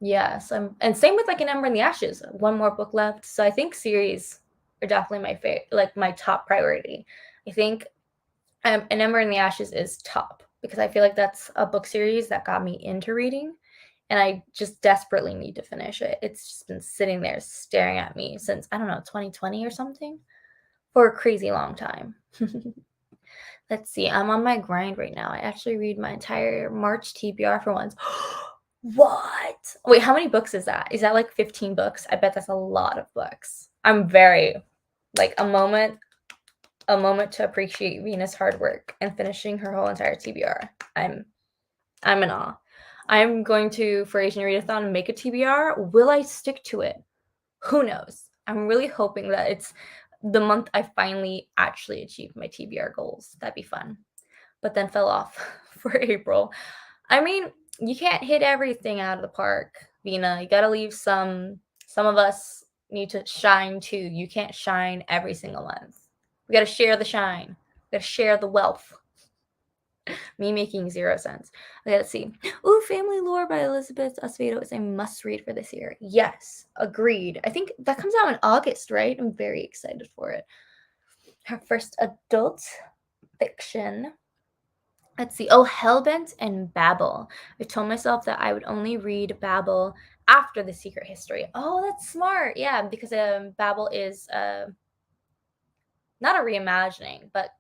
Yeah, so and same with like An Ember in the Ashes, one more book left. So I think series are definitely my favorite, like my top priority. I think An Ember in the Ashes is top because I feel like that's a book series that got me into reading, and I just desperately need to finish it. It's just been sitting there staring at me since, I don't know, 2020 or something, for a crazy long time. Let's see. I'm on my grind right now. I actually read my entire March TBR for once. What? Wait, how many books is that? Is that like 15 books? I bet that's a lot of books. I'm very like a moment to appreciate Venus' hard work and finishing her whole entire TBR. I'm in awe. I'm going to, for Asian Readathon, make a TBR. Will I stick to it? Who knows? I'm really hoping that it's the month I finally actually achieve my TBR goals. That'd be fun. But then fell off for April. I mean, you can't hit everything out of the park, Vina. You gotta leave some. Some of us need to shine too. You can't shine every single month. We gotta share the shine. We gotta share the wealth. Me making 0 sense. Okay, let's see. Ooh, Family Lore by Elizabeth Acevedo is a must-read for this year. Yes, agreed. I think that comes out in August, right? I'm very excited for it. Her first adult fiction. Let's see. Oh, Hellbent and Babel. I told myself that I would only read Babel after The Secret History. Oh, that's smart. Yeah, because Babel is not a reimagining, but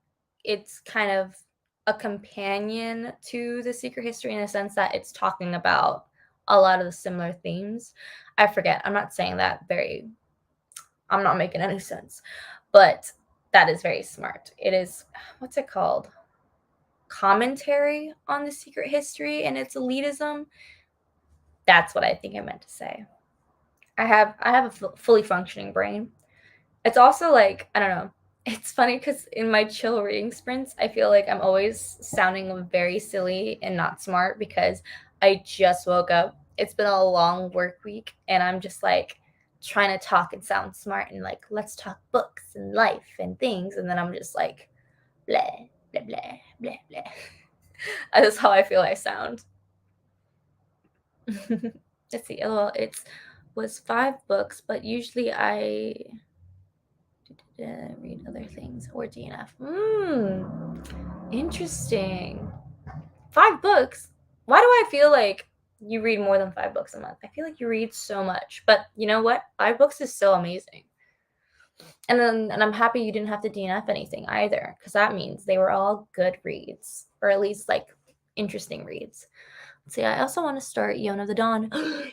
it's kind of a companion to The Secret History in a sense that it's talking about a lot of the similar themes. I forget. I'm not saying that very, I'm not making any sense, but that is very smart. It is, what's it called? Commentary on The Secret History and its elitism. That's what I think I meant to say. I have a fully functioning brain. It's also like, I don't know. It's funny because in my chill reading sprints, I feel like I'm always sounding very silly and not smart because I just woke up. It's been a long work week, and I'm just like trying to talk and sound smart and like, let's talk books and life and things. And then I'm just like, blah, blah, blah, blah, blah. That's how I feel I sound. Let's see. Well, it was 5 books, but usually I read other things or DNF. Interesting. 5 books. Why do I feel like you read more than 5 books a month? I feel like you read so much, but you know what? 5 books is still amazing. And I'm happy you didn't have to DNF anything either, because that means they were all good reads, or at least like interesting reads. Let's see, I also want to start Yona of the Dawn.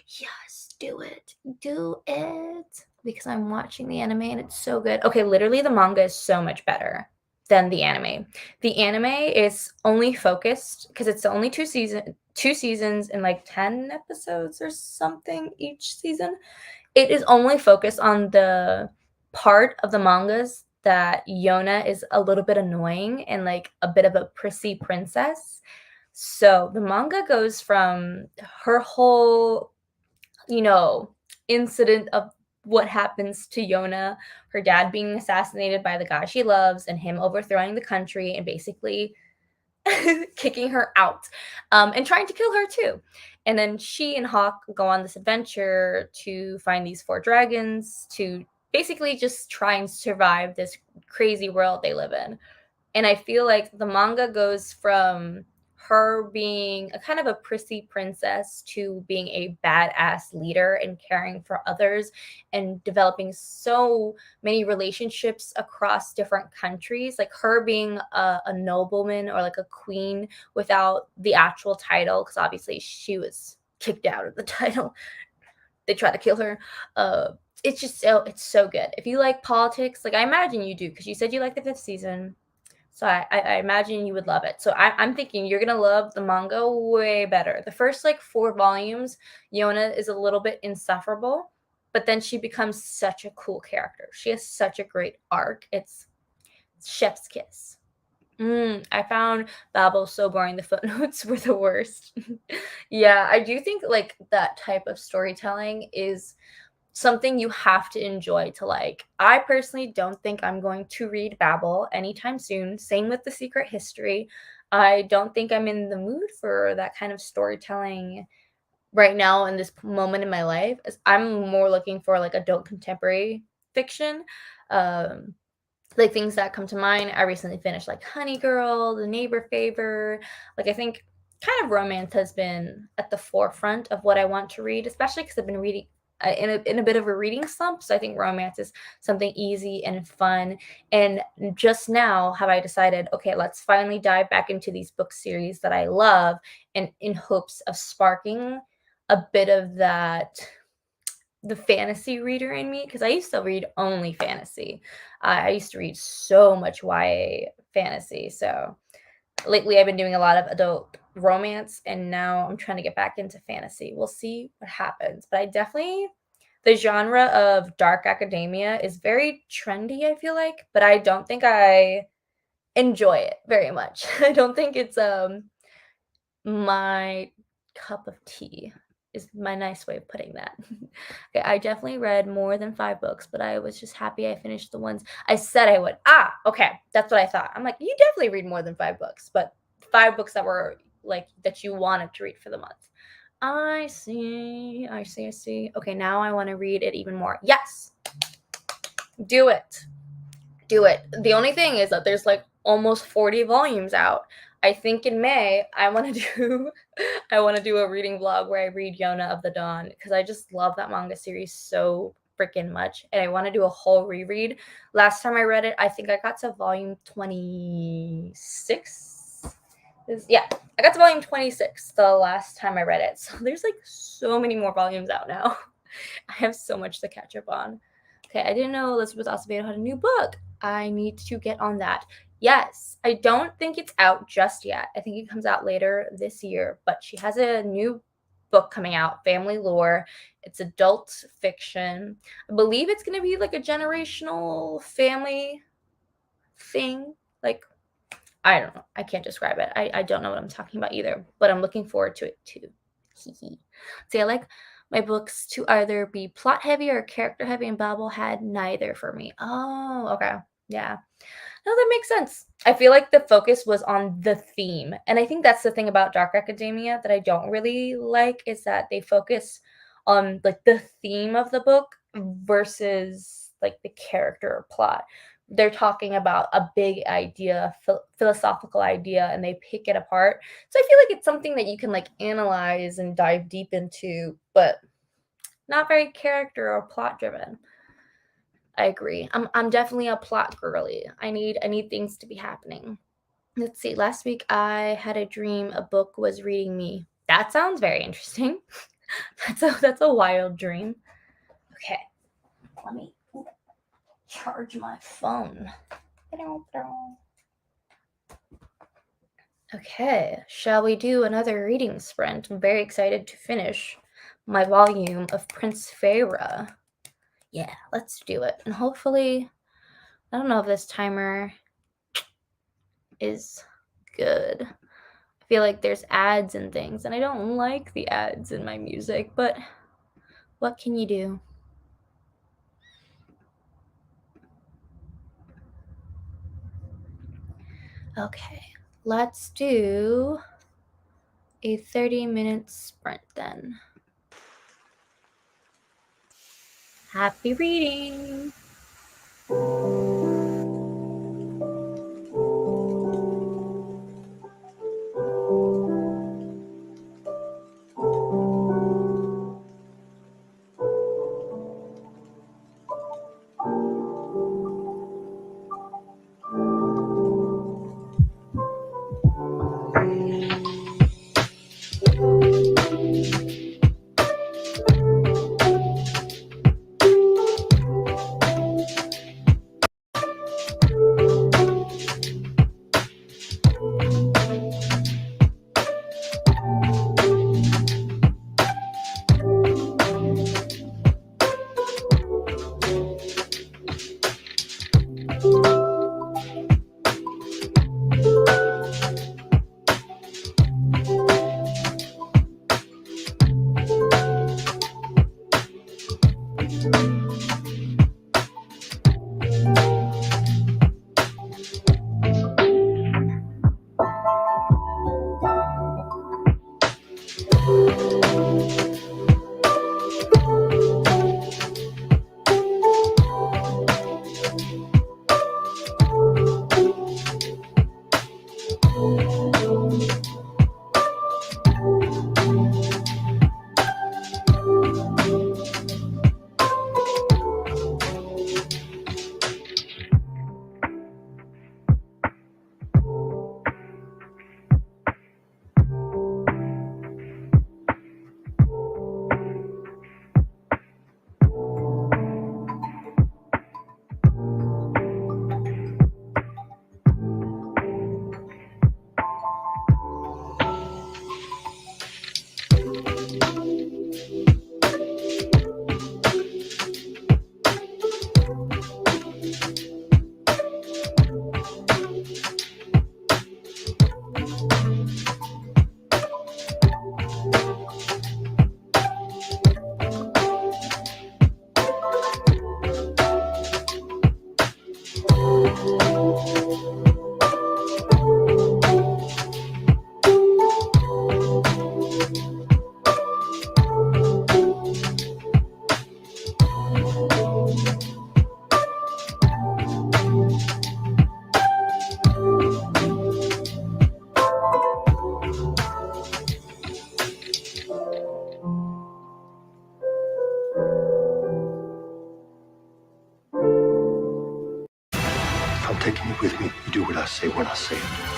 Yes, do it. Do it. Because I'm watching the anime and it's so good. Okay, literally the manga is so much better than the anime. The anime is only focused because it's only 2 seasons and like 10 episodes or something each season. It is only focused on the part of the mangas that Yona is a little bit annoying and like a bit of a prissy princess. So the manga goes from her whole, incident of what happens to Yona, her dad being assassinated by the guy she loves, and him overthrowing the country and basically kicking her out, and trying to kill her too. And then she and Hawk go on this adventure to find these 4 dragons to basically just try and survive this crazy world they live in. And I feel like the manga goes from her being a kind of a prissy princess to being a badass leader and caring for others and developing so many relationships across different countries, like her being a nobleman or like a queen without the actual title, because obviously she was kicked out of the title. They tried to kill her. It's just it's so good. If you like politics, like I imagine you do, because you said you like the 5th season. So I imagine you would love it. So I'm thinking you're going to love the manga way better. The first like 4 volumes, Yona is a little bit insufferable, but then she becomes such a cool character. She has such a great arc. It's chef's kiss. I found Babel so boring. The footnotes were the worst. Yeah, I do think like that type of storytelling is something you have to enjoy to like. I personally don't think I'm going to read Babel anytime soon. Same with The Secret History. I don't think I'm in the mood for that kind of storytelling right now in this moment in my life. I'm more looking for like adult contemporary fiction. Like things that come to mind. I recently finished like Honey Girl, The Neighbor Favor. Like I think kind of romance has been at the forefront of what I want to read, especially because I've been reading in a bit of a reading slump. So I think romance is something easy and fun. And just now have I decided, okay, let's finally dive back into these book series that I love, and in hopes of sparking a bit of the fantasy reader in me, because I used to read only fantasy. I used to read so much YA fantasy. So lately I've been doing a lot of adult romance, and now I'm trying to get back into fantasy. We'll see what happens. But I definitely, the genre of dark academia is very trendy, I feel like, but I don't think I enjoy it very much. I don't think it's my cup of tea is my nice way of putting that. Okay, I definitely read more than 5 books, but I was just happy I finished the ones I said I would. Okay, that's what I thought. I'm like, you definitely read more than 5 books, but 5 books that were like that you wanted to read for the month. I see. Okay, now I want to read it even more. Yes. Do it. The only thing is that there's like almost 40 volumes out. I think in May I want to do a reading vlog where I read Yona of the Dawn, because I just love that manga series so freaking much, and I want to do a whole reread. Last time I read it, I think I got to volume 26. I got to volume 26 the last time I read it. So there's like so many more volumes out now. I have so much to catch up on. Okay, I didn't know Elizabeth Acevedo had a new book. I need to get on that. Yes, I don't think it's out just yet. I think it comes out later this year, but she has a new book coming out, Family Lore. It's adult fiction. I believe it's going to be like a generational family thing. Like, I don't know. I can't describe it. I don't know what I'm talking about either, but I'm looking forward to it too. See, I like my books to either be plot heavy or character heavy, and Babel had neither for me. Oh, okay. Yeah. No, that makes sense. I feel like the focus was on the theme. And I think that's the thing about Dark Academia that I don't really like, is that they focus on like the theme of the book versus like the character or plot. They're talking about a big idea, philosophical idea, and they pick it apart. So I feel like it's something that you can like analyze and dive deep into, but not very character or plot driven. I agree. I'm definitely a plot girly. I need things to be happening. Let's see. Last week I had a dream a book was reading me. That sounds very interesting. That's a wild dream. Okay. Let me charge my phone. Okay, shall we do another reading sprint? I'm very excited to finish my volume of Prince Feyre. Yeah, let's do it. And hopefully, I don't know if this timer is good. I feel like there's ads and things, and I don't like the ads in my music, but what can you do? Okay, let's do a 30-minute sprint then. Happy reading! say we're not saved.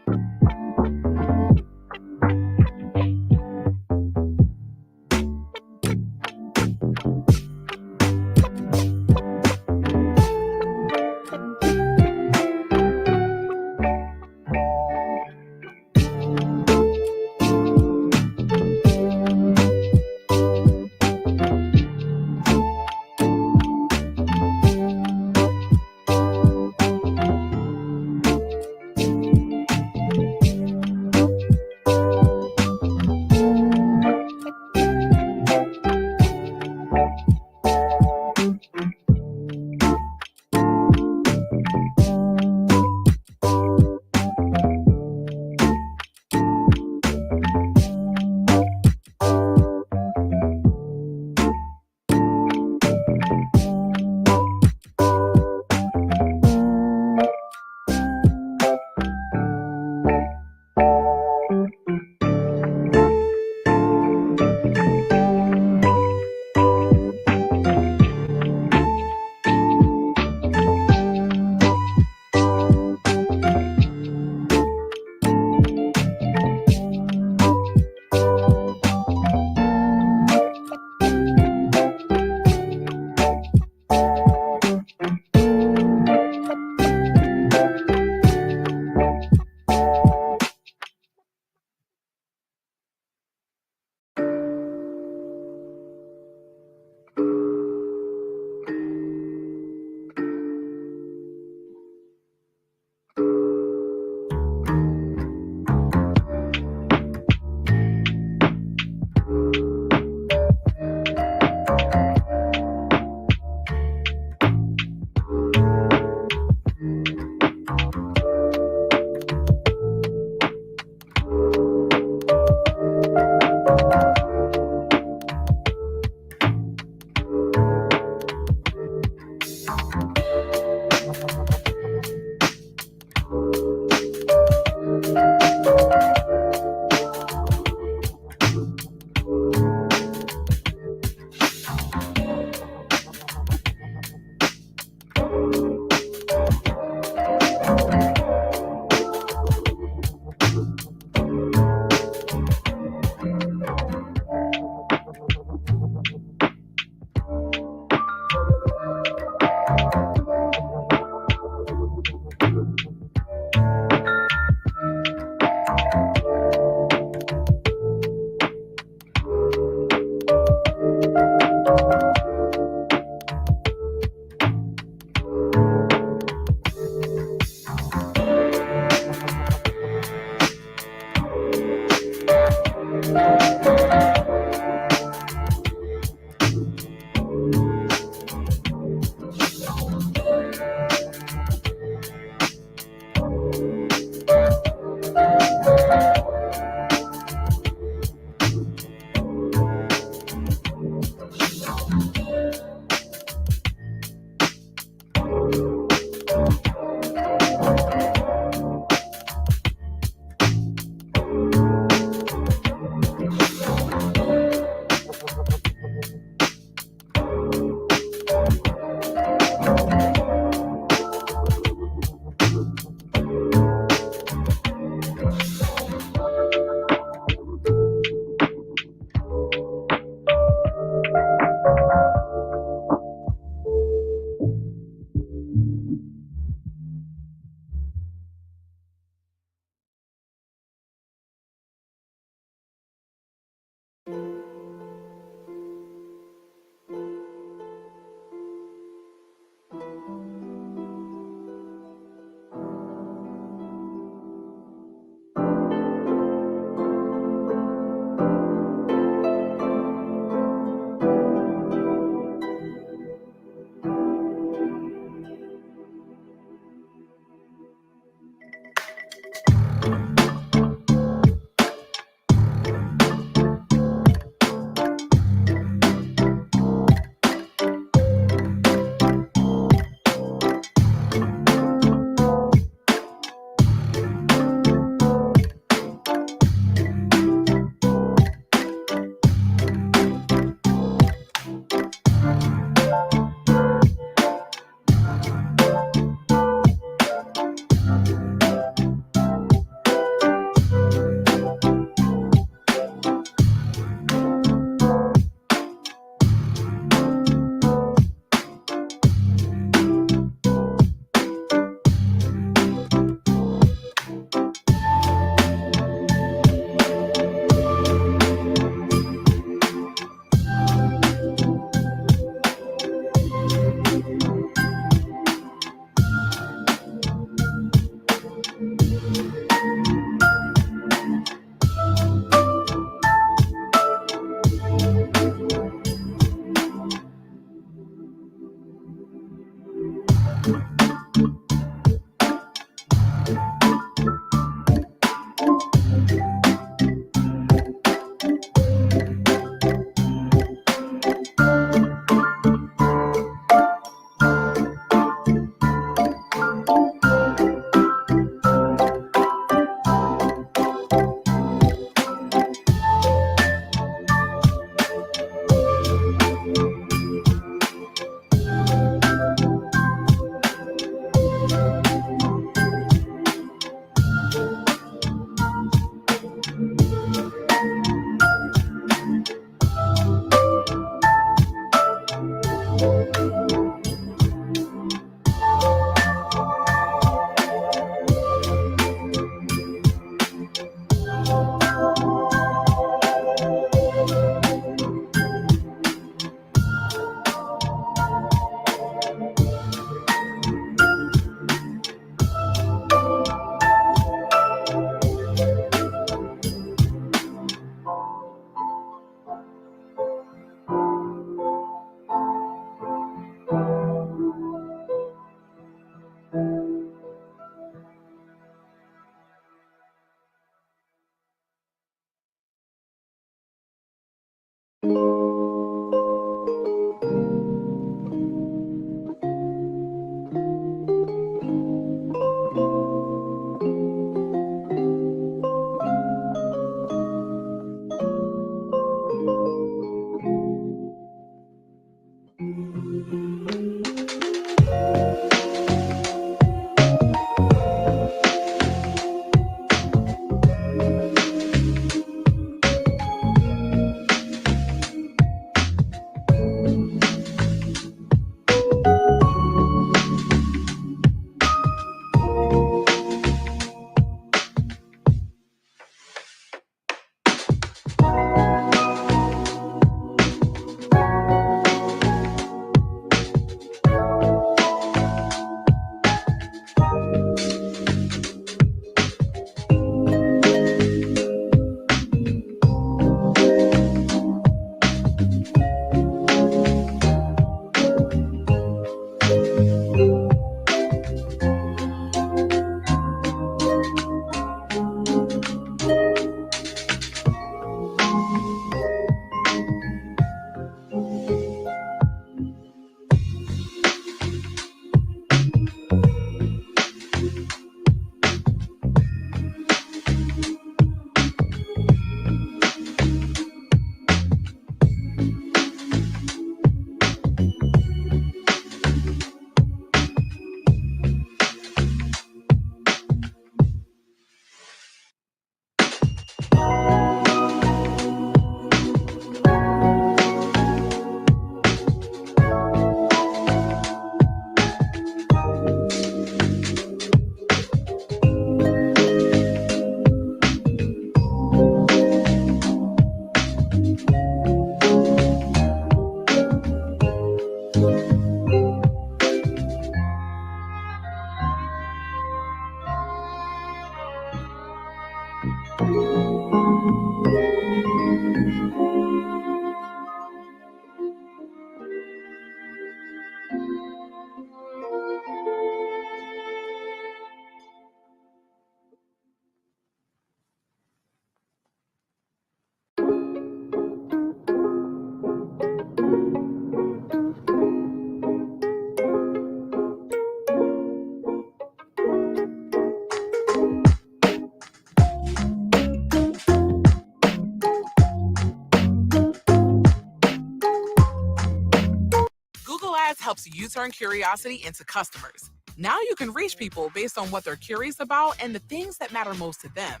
Google Ads helps you turn curiosity into customers. Now you can reach people based on what they're curious about and the things that matter most to them.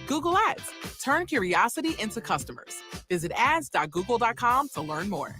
Google Ads. Turn curiosity into customers. Visit ads.google.com to learn more.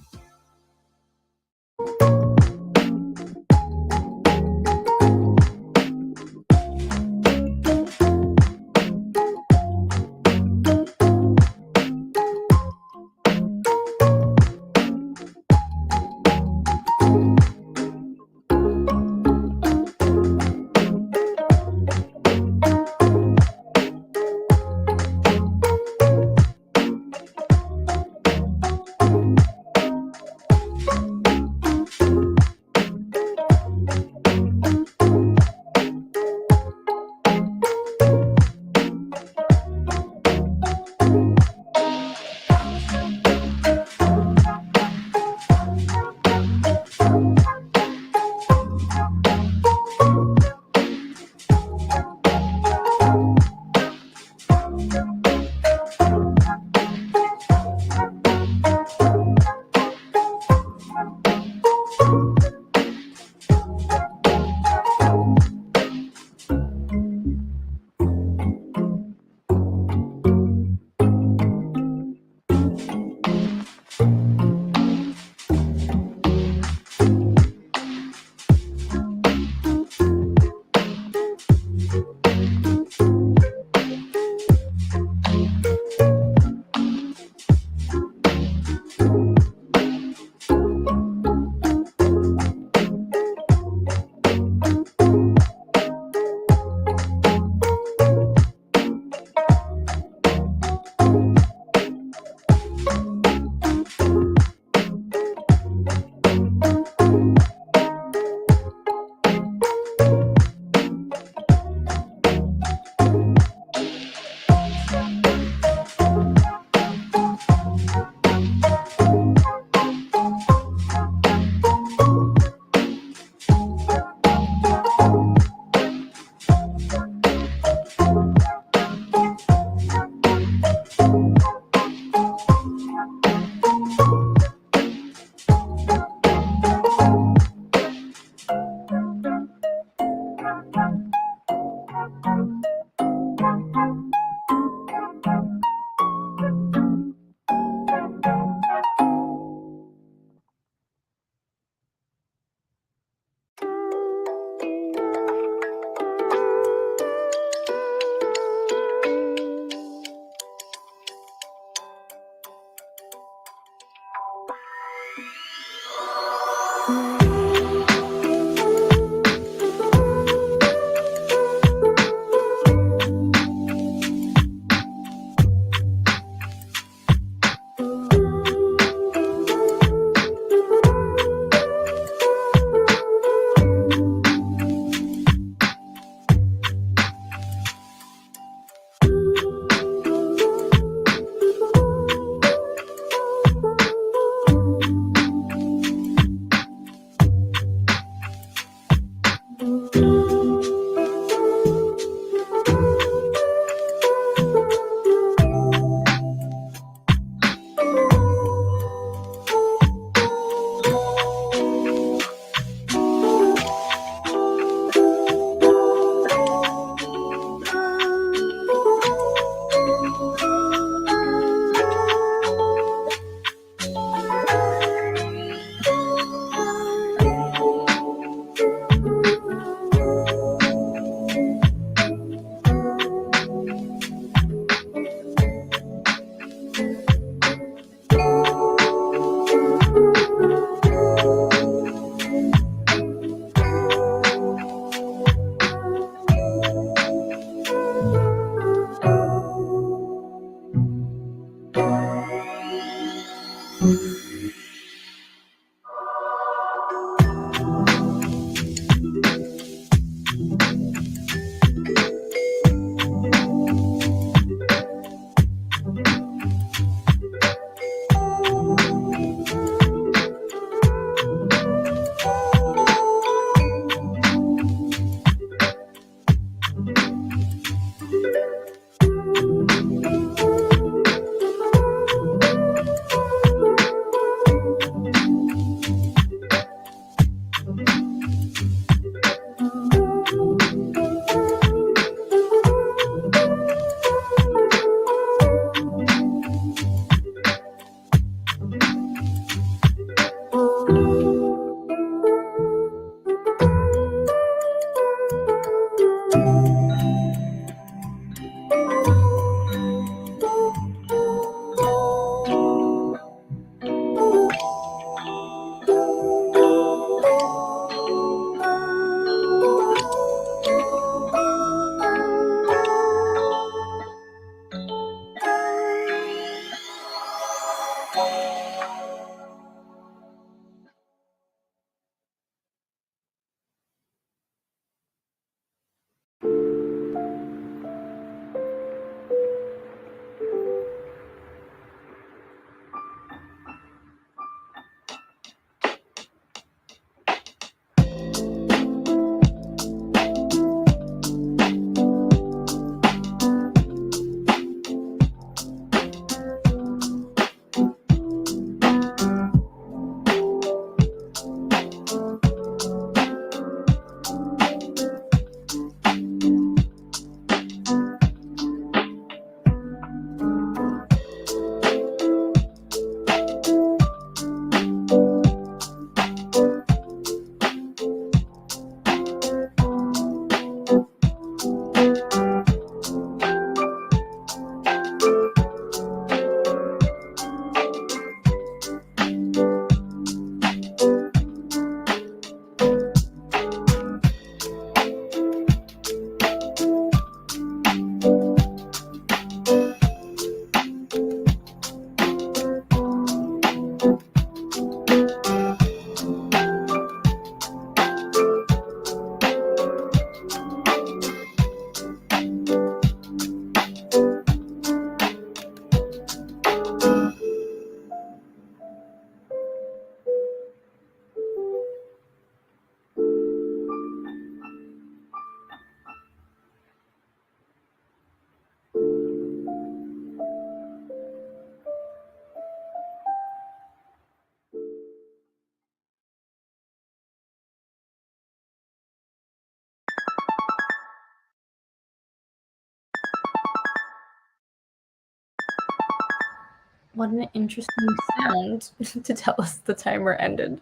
What an interesting sound to tell us the timer ended.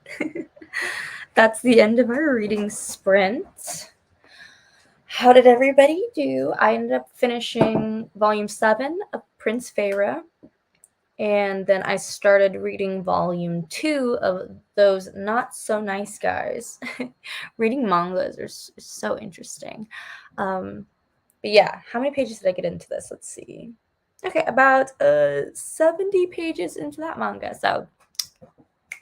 That's the end of our reading sprint. How did everybody do? I ended up finishing volume 7 of Prince Pharaoh, and then I started reading volume 2 of Those Not So Nice Guys. Reading mangas is so interesting. But yeah, how many pages did I get into this? Let's see. Okay, about 70 pages into that manga. So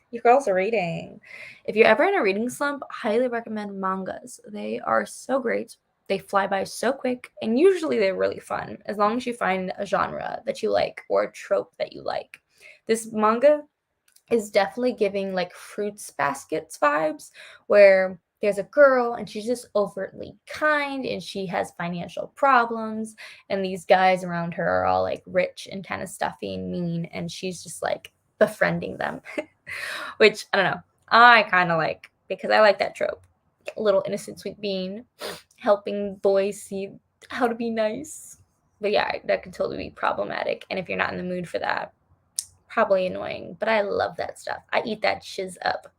you girls are reading. If you're ever in a reading slump, highly recommend mangas. They are so great. They fly by so quick, and usually they're really fun as long as you find a genre that you like or a trope that you like. This manga is definitely giving like Fruits Baskets vibes, where there's a girl and she's just overtly kind and she has financial problems, and these guys around her are all like rich and kind of stuffy and mean, and she's just like befriending them. Which I don't know, I kind of like, because I like that trope. A little innocent sweet bean helping boys see how to be nice. But yeah, that could totally be problematic, and if you're not in the mood for that, probably annoying. But I love that stuff. I eat that shiz up.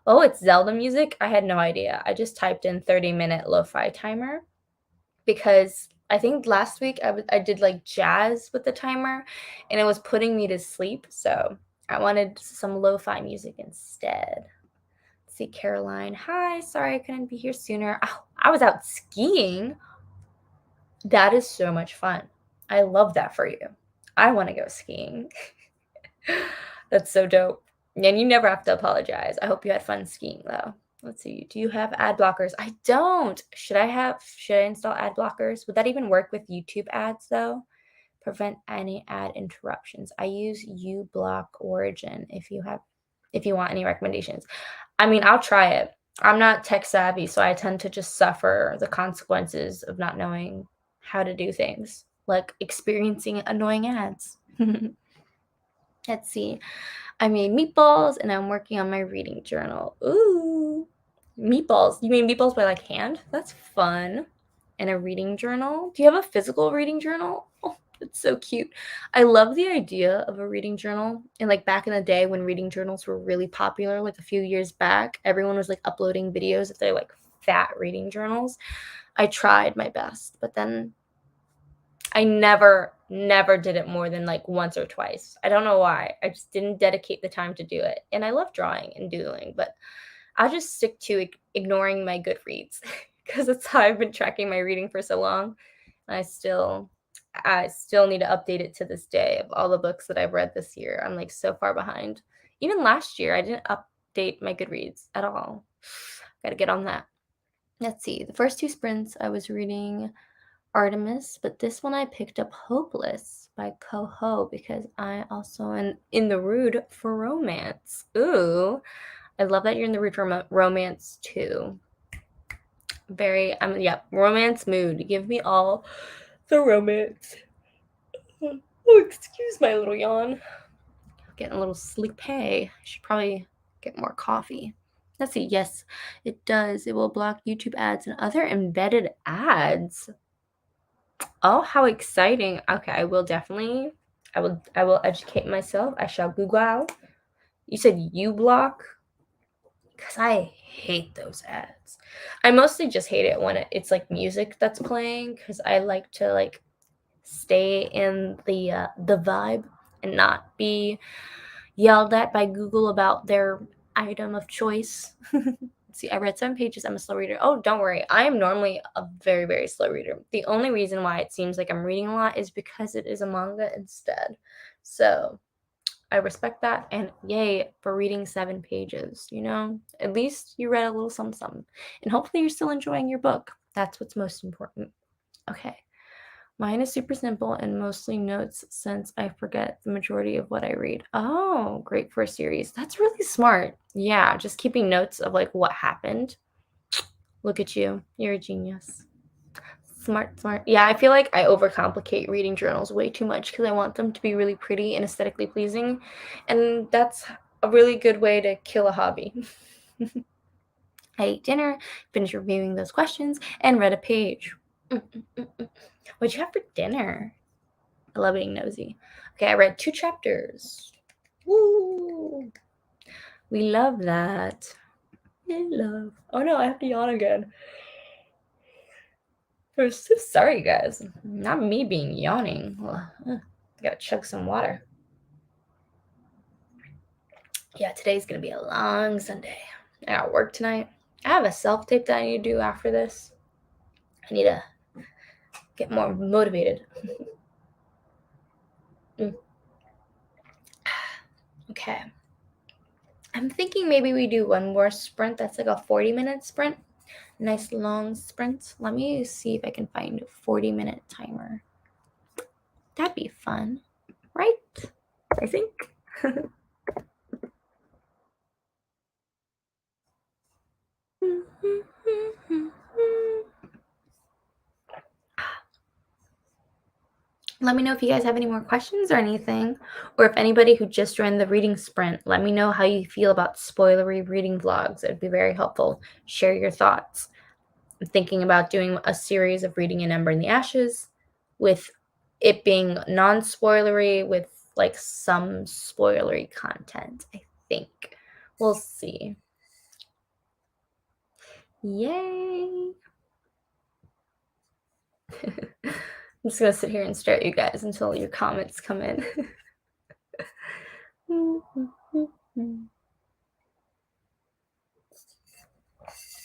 Oh, it's Zelda music? I had no idea. I just typed in 30-minute lo-fi timer because I think last week I did like jazz with the timer and it was putting me to sleep. So I wanted some lo-fi music instead. Let's see, Caroline. Hi, sorry I couldn't be here sooner. Oh, I was out skiing. That is so much fun. I love that for you. I want to go skiing. That's so dope. And you never have to apologize. I hope you had fun skiing though. Let's see. Do you have ad blockers? I don't. Should I install ad blockers? Would that even work with YouTube ads though? Prevent any ad interruptions. I use uBlock Origin if you want any recommendations. I mean, I'll try it. I'm not tech savvy, so I tend to just suffer the consequences of not knowing how to do things, like experiencing annoying ads. Let's see. I made meatballs and I'm working on my reading journal. Ooh, meatballs. You made meatballs by like hand? That's fun. And a reading journal. Do you have a physical reading journal? Oh, it's so cute. I love the idea of a reading journal. And like back in the day when reading journals were really popular, like a few years back, everyone was like uploading videos of their like fat reading journals. I tried my best, but then I never did it more than like once or twice. I don't know why. I just didn't dedicate the time to do it. And I love drawing and doodling, but I'll just stick to ignoring my Goodreads because that's how I've been tracking my reading for so long. I still need to update it to this day of all the books that I've read this year. I'm like so far behind. Even last year, I didn't update my Goodreads at all. Got to get on that. Let's see. The first 2 sprints I was reading Artemis, but this one I picked up Hopeless by Coho because I also am in the mood for romance. Ooh, I love that you're in the mood for romance too. Romance mood. Give me all the romance. Oh, excuse my little yawn. Getting a little sleepy. I should probably get more coffee. Let's see. Yes, it does. It will block YouTube ads and other embedded ads. Oh, how exciting. Okay, I will educate myself. I shall Google. You said uBlock? Because I hate those ads. I mostly just hate it when it's like music that's playing because I like to like stay in the vibe and not be yelled at by Google about their item of choice. See, I read 7 pages. I'm a slow reader. Oh, don't worry. I am normally a very, very slow reader. The only reason why it seems like I'm reading a lot is because it is a manga instead. So I respect that. And yay for reading 7 pages. You know, at least you read a little something. And hopefully you're still enjoying your book. That's what's most important. Okay. Mine is super simple and mostly notes since I forget the majority of what I read. Oh, great for a series. That's really smart. Yeah, just keeping notes of like what happened. Look at you. You're a genius. Smart. Yeah, I feel like I overcomplicate reading journals way too much because I want them to be really pretty and aesthetically pleasing. And that's a really good way to kill a hobby. I ate dinner, finished reviewing those questions, and read a page. What'd you have for dinner? I love being nosy. Okay, I read 2 chapters. Woo! We love that. We love. Oh no, I have to yawn again. I'm so sorry, guys. Not me being yawning. Gotta chug some water. Yeah, today's gonna be a long Sunday. I got work tonight. I have a self-tape that I need to do after this. I need to get more motivated. Okay. I'm thinking maybe we do one more sprint. That's like a 40-minute sprint. Nice long sprint. Let me see if I can find a 40-minute timer. That'd be fun, right? I think. Let me know if you guys have any more questions or anything, or if anybody who just joined the reading sprint, let me know how you feel about spoilery reading vlogs. It'd be very helpful. Share your thoughts. I'm thinking about doing a series of reading An Ember in the Ashes, with it being non-spoilery with like some spoilery content, I think. We'll see. Yay! I'm just gonna sit here and stare at you guys until your comments come in.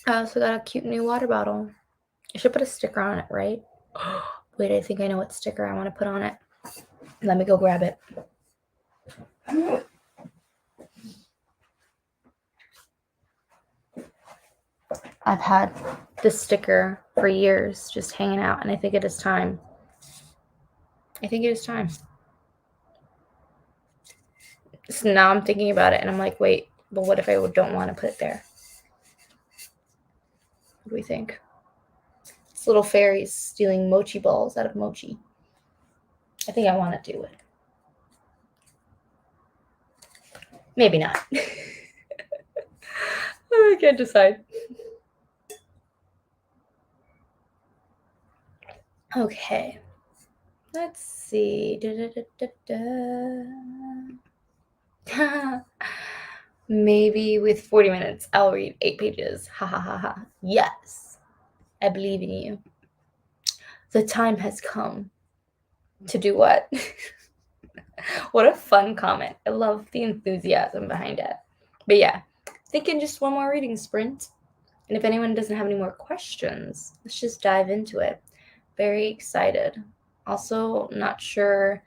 I also got a cute new water bottle. I should put a sticker on it, right? Wait, I think I know what sticker I want to put on it. Let me go grab it. I've had this sticker for years just hanging out, and I think it is time. So now I'm thinking about it, and I'm like, wait, but what if I don't want to put it there? What do we think? It's little fairies stealing mochi balls out of mochi. I think I want to do it. Maybe not. I can't decide. Okay. Let's see. Maybe with 40 minutes, I'll read 8 pages. Ha ha ha ha. Yes. I believe in you. The time has come. To do what? What a fun comment. I love the enthusiasm behind it. But yeah, thinking just one more reading sprint. And if anyone doesn't have any more questions, let's just dive into it. Very excited. Also, not sure.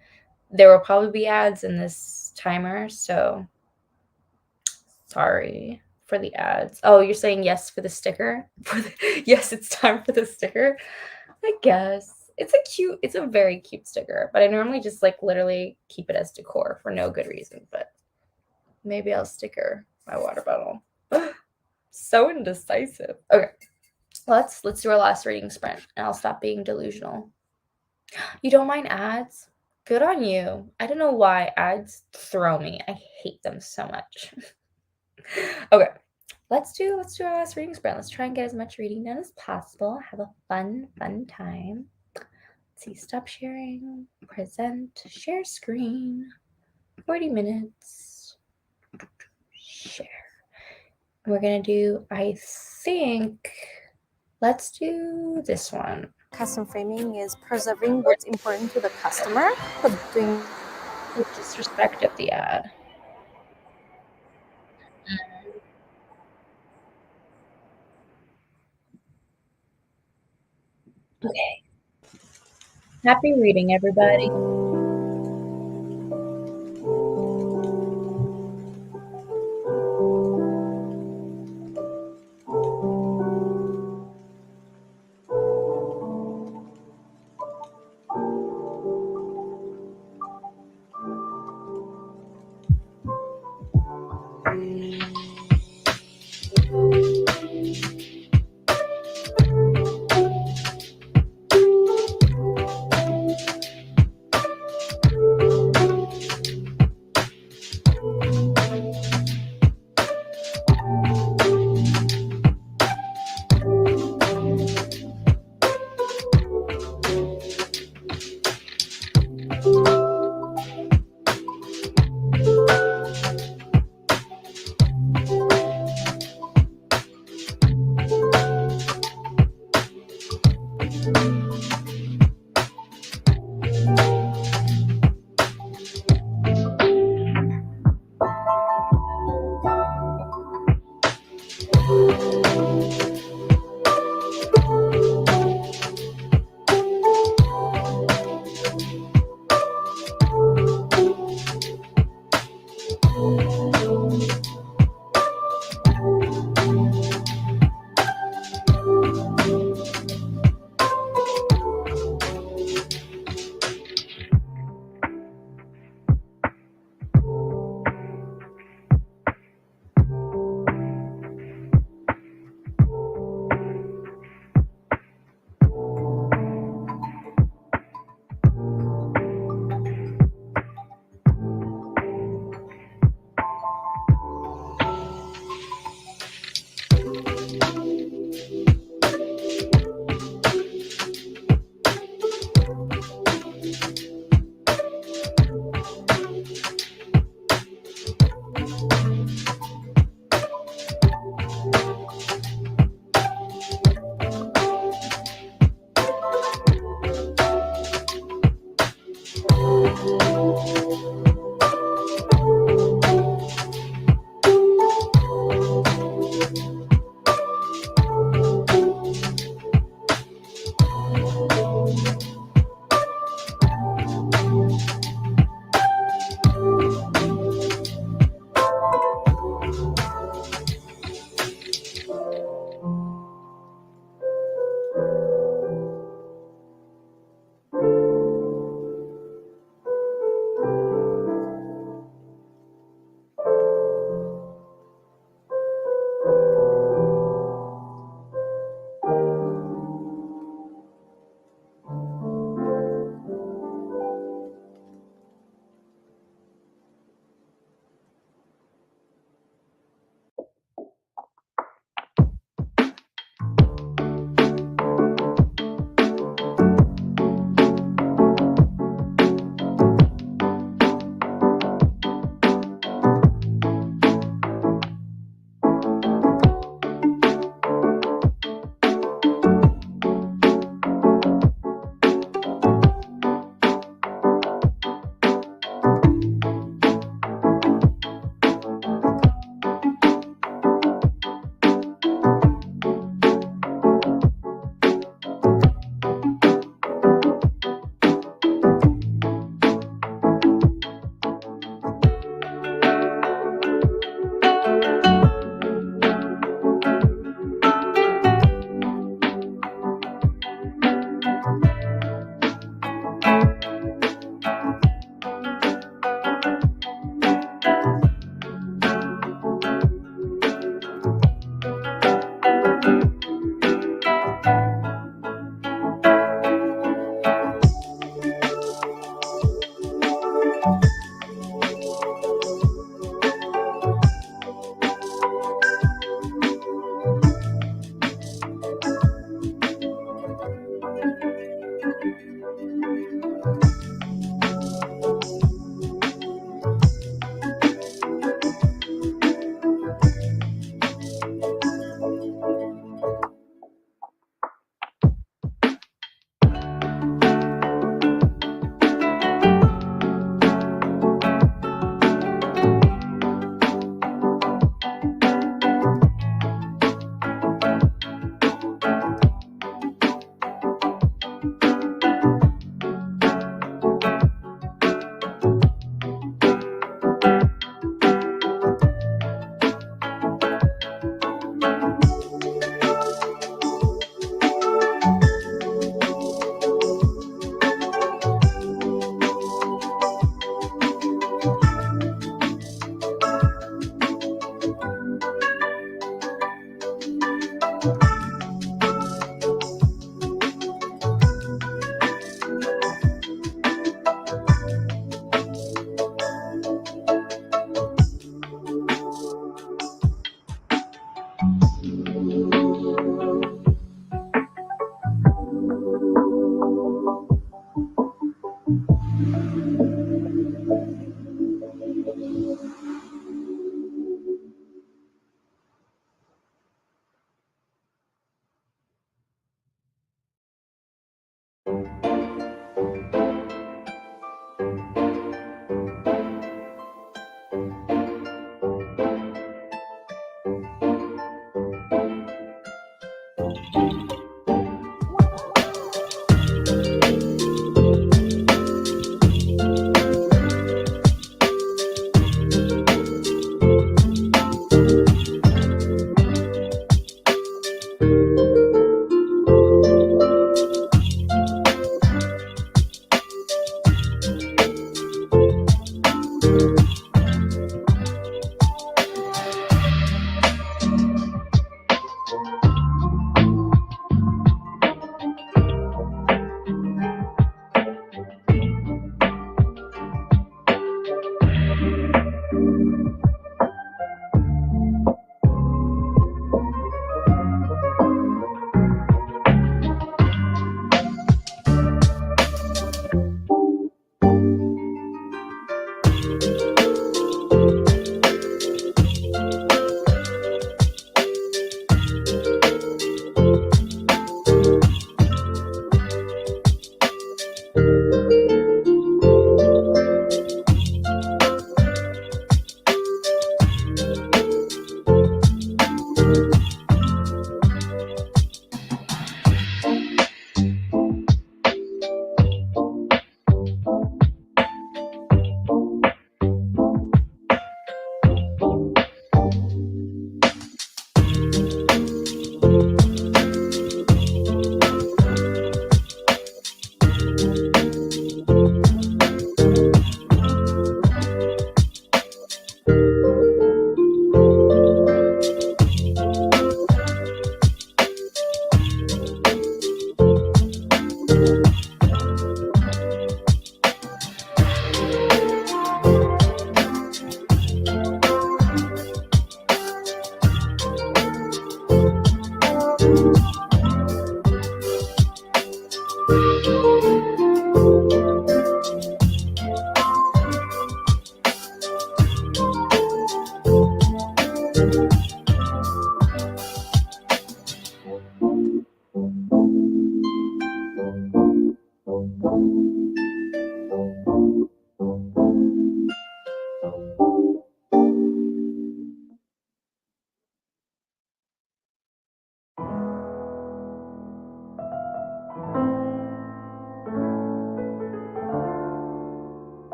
There will probably be ads in this timer, so sorry for the ads. Oh, you're saying yes for the sticker? Yes, it's time for the sticker. I guess. It's a very cute sticker, but I normally just like literally keep it as decor for no good reason, but maybe I'll sticker my water bottle. So indecisive. Okay. Let's do our last reading sprint and I'll stop being delusional. You don't mind ads? Good on you. I don't know why ads throw me. I hate them so much. Okay. Let's do our last reading sprint. Let's try and get as much reading done as possible. Have a fun time. Let's see, stop sharing, present, share screen, 40 minutes, share. We're going to do, I think, let's do this one. Custom framing is preserving what's important to the customer, but doing with disrespect of the ad. Okay. Happy reading, everybody.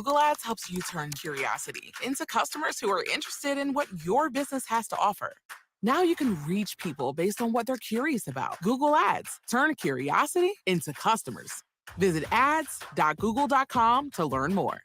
Google Ads helps you turn curiosity into customers who are interested in what your business has to offer. Now you can reach people based on what they're curious about. Google Ads, turn curiosity into customers. Visit ads.google.com to learn more.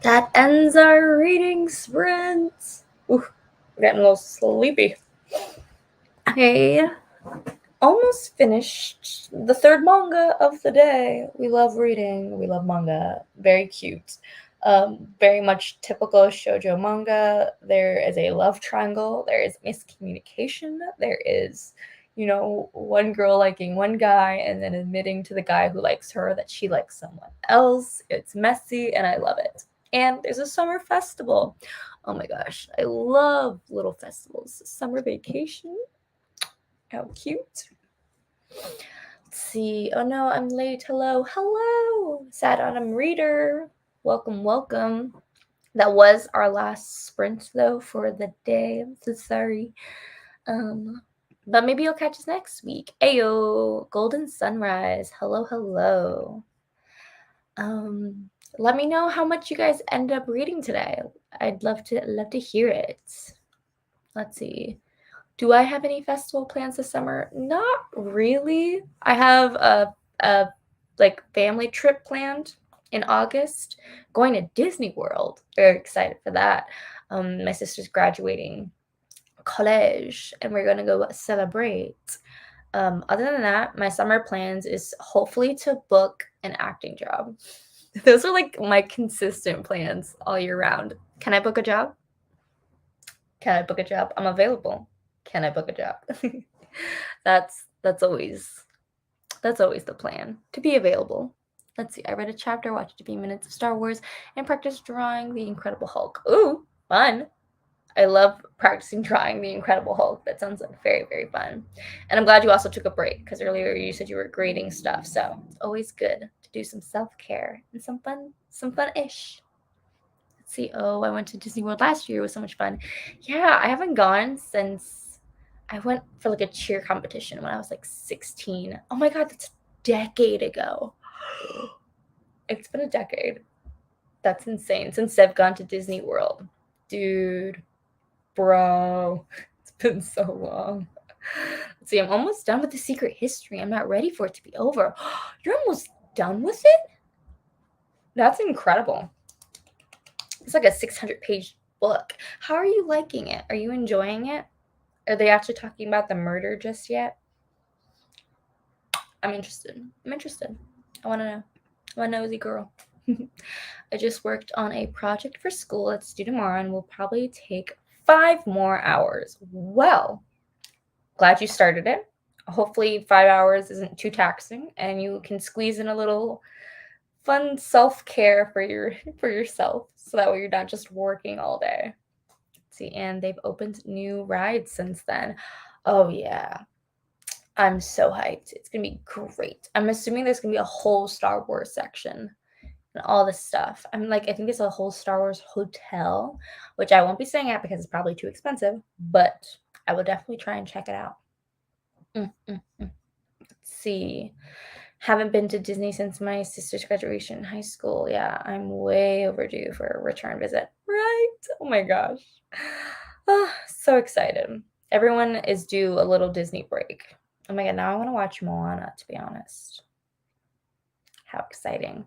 That ends our reading sprint. Ooh, I'm getting a little sleepy. I almost finished the third manga of the day. We love reading. We love manga. Very cute. Very much typical shoujo manga. There is a love triangle. There is miscommunication. There is, one girl liking one guy and then admitting to the guy who likes her that she likes someone else. It's messy and I love it. And there's a summer festival. Oh my gosh, I love little festivals. Summer vacation. How cute. Let's see. Oh no, I'm late. Hello. Hello. Sad Autumn Reader. Welcome, welcome. That was our last sprint though for the day. I'm so sorry. But maybe you'll catch us next week. Ayo, Golden Sunrise. Hello, hello. Let me know how much you guys end up reading today. I'd love to hear it. Let's see. Do I have any festival plans this summer? Not really. I have a like family trip planned in August, going to Disney World. Very excited for that. My sister's graduating college, and we're gonna go celebrate. Other than that, my summer plans is hopefully to book an acting job. Those are like my consistent plans all year round. Can I book a job? Can I book a job? I'm available. Can I book a job? that's always the plan, to be available. Let's see. I read a chapter, watched a few minutes of Star Wars, and practiced drawing the Incredible Hulk. Ooh, fun. I love practicing drawing the Incredible Hulk. That sounds like very, very fun. And I'm glad you also took a break because earlier you said you were grading stuff. So it's always good to do some self-care and some fun-ish. Let's see. Oh, I went to Disney World last year. It was so much fun. Yeah, I haven't gone since I went for like a cheer competition when I was like 16. Oh my God, that's a decade ago. It's been a decade. That's insane. Since I've gone to Disney World. Dude. Bro, it's been so long. Let's see, I'm almost done with The Secret History. I'm not ready for it to be over. You're almost done with it? That's incredible. It's like a 600-page book. How are you liking it? Are you enjoying it? Are they actually talking about the murder just yet? I'm interested. I want to know. I'm a nosy girl. I just worked on a project for school that's due tomorrow and will probably take 5 more hours. Well, glad you started it. Hopefully 5 hours isn't too taxing and you can squeeze in a little fun self-care for yourself so that way you're not just working all day. Let's see, and they've opened new rides since then. Oh yeah. I'm so hyped. It's going to be great. I'm assuming there's going to be a whole Star Wars section and all this stuff. I think there's a whole Star Wars hotel, which I won't be staying at because it's probably too expensive, but I will definitely try and check it out. Let's see. Haven't been to Disney since my sister's graduation in high school. Yeah, I'm way overdue for a return visit. Right? Oh my gosh. So excited. Everyone is due a little Disney break. Oh my god, now I want to watch Moana, to be honest. How exciting.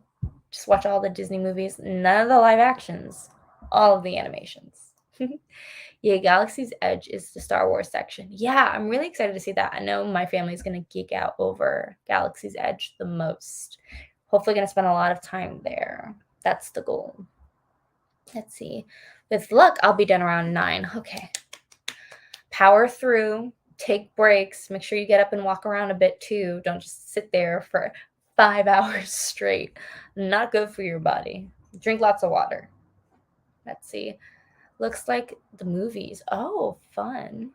Just watch all the Disney movies, none of the live actions, all of the animations. Yeah, Galaxy's Edge is the Star Wars section. Yeah, I'm really excited to see that. I know my family's going to geek out over Galaxy's Edge the most. Hopefully going to spend a lot of time there. That's the goal. Let's see. With luck, I'll be done around 9. Okay. Power through, take breaks, make sure you get up and walk around a bit too. Don't just sit there for 5 hours straight. Not good for your body. Drink lots of water. Let's see. Looks like the movies. Oh, fun.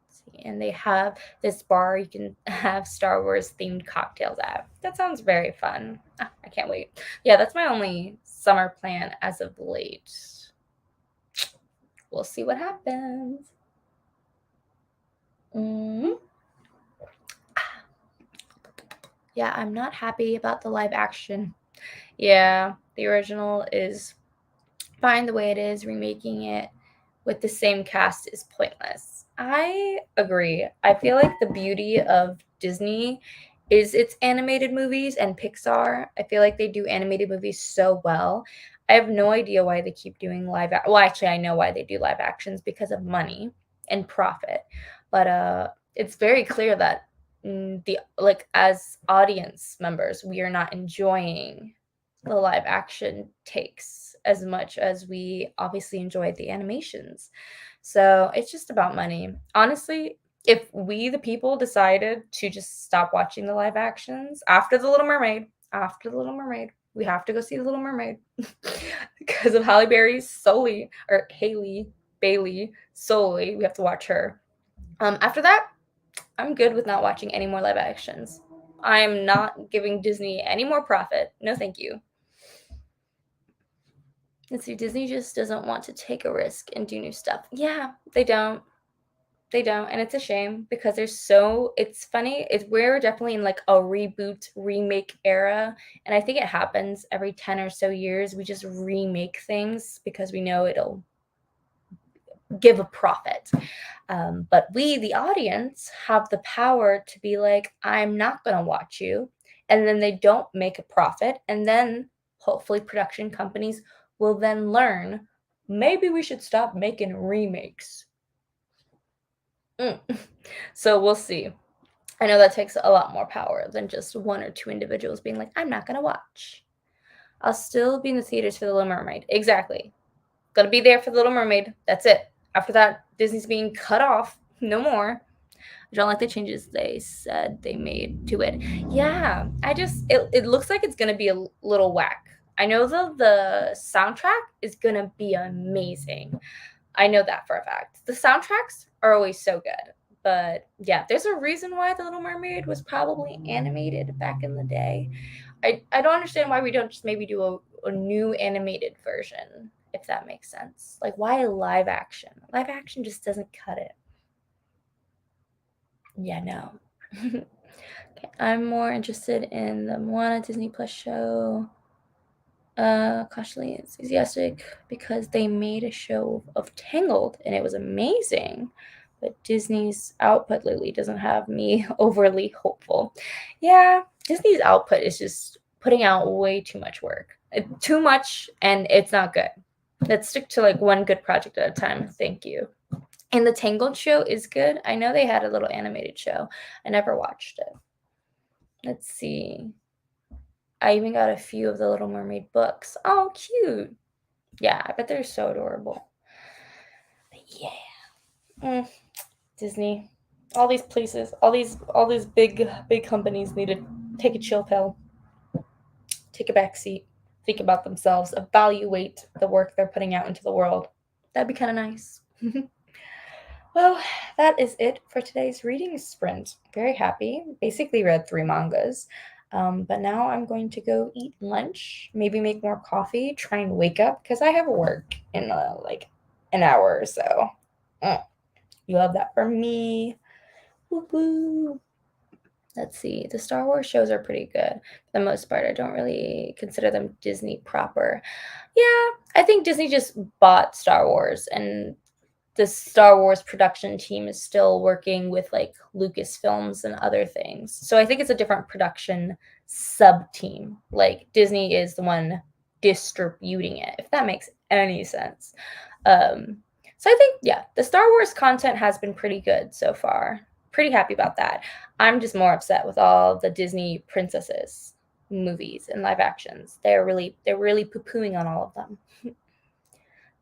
Let's see. And they have this bar you can have Star Wars themed cocktails at. That sounds very fun. I can't wait. Yeah, that's my only summer plan as of late. We'll see what happens. Yeah, I'm not happy about the live action. Yeah, the original is fine the way it is. Remaking it with the same cast is pointless. I agree. I feel like the beauty of Disney is its animated movies and Pixar. I feel like they do animated movies so well. I have no idea why they keep doing well, actually, I know why they do live actions, because of money and profit. But it's very clear that as audience members, we are not enjoying the live action takes as much as we obviously enjoyed the animations. So it's just about money. Honestly, if we, the people, decided to just stop watching the live actions after The Little Mermaid, we have to go see The Little Mermaid because of Halle Bailey solely. We have to watch her. After that, I'm good with not watching any more live actions. I'm not giving Disney any more profit. No, thank you. Let's see, Disney just doesn't want to take a risk and do new stuff. Yeah, they don't. And it's a shame because it's funny. We're definitely in like a reboot, remake era. And I think it happens every 10 or so years. We just remake things because we know it'll give a profit. But we, the audience, have the power to be like, I'm not going to watch you. And then they don't make a profit. And then hopefully production companies will then learn, maybe we should stop making remakes. So we'll see. I know that takes a lot more power than just 1 or 2 individuals being like, I'm not going to watch. I'll still be in the theaters for The Little Mermaid. Exactly. Gonna be there for The Little Mermaid. That's it. After that, Disney's being cut off. No more. I don't like the changes they said they made to it. Yeah, it looks like it's gonna be a little whack. I know the soundtrack is gonna be amazing. I know that for a fact. The soundtracks are always so good. But yeah, there's a reason why The Little Mermaid was probably animated back in the day. I don't understand why we don't just maybe do a new animated version, if that makes sense. Like, why live action? Live action just doesn't cut it. Yeah, no. Okay, I'm more interested in the Moana Disney Plus show. Cautiously enthusiastic because they made a show of Tangled and it was amazing. But Disney's output lately doesn't have me overly hopeful. Yeah, Disney's output is just putting out way too much work. Too much, and it's not good. Let's stick to like one good project at a time. Thank you. And the Tangled show is good. I know they had a little animated show. I never watched it. Let's see. I even got a few of the Little Mermaid books. Oh, cute. Yeah, I bet they're so adorable. But yeah. Disney. All these places, all these big companies need to take a chill pill. Take a back seat. Think about themselves. Evaluate the work they're putting out into the world. That'd be kind of nice. Well, that is it for today's reading sprint. Very happy. Basically read 3 mangas. But now I'm going to go eat lunch, maybe make more coffee, try and wake up because I have work in like an hour or so. You love that for me. Woo-woo. Let's see. The Star Wars shows are pretty good. For the most part, I don't really consider them Disney proper. Yeah, I think Disney just bought Star Wars, and the Star Wars production team is still working with like Lucasfilms and other things. So I think it's a different production sub team. Like Disney is the one distributing it, if that makes any sense. So I think, yeah, the Star Wars content has been pretty good so far. Pretty happy about that. I'm just more upset with all the Disney princesses movies and live actions. They're really poo-pooing on all of them.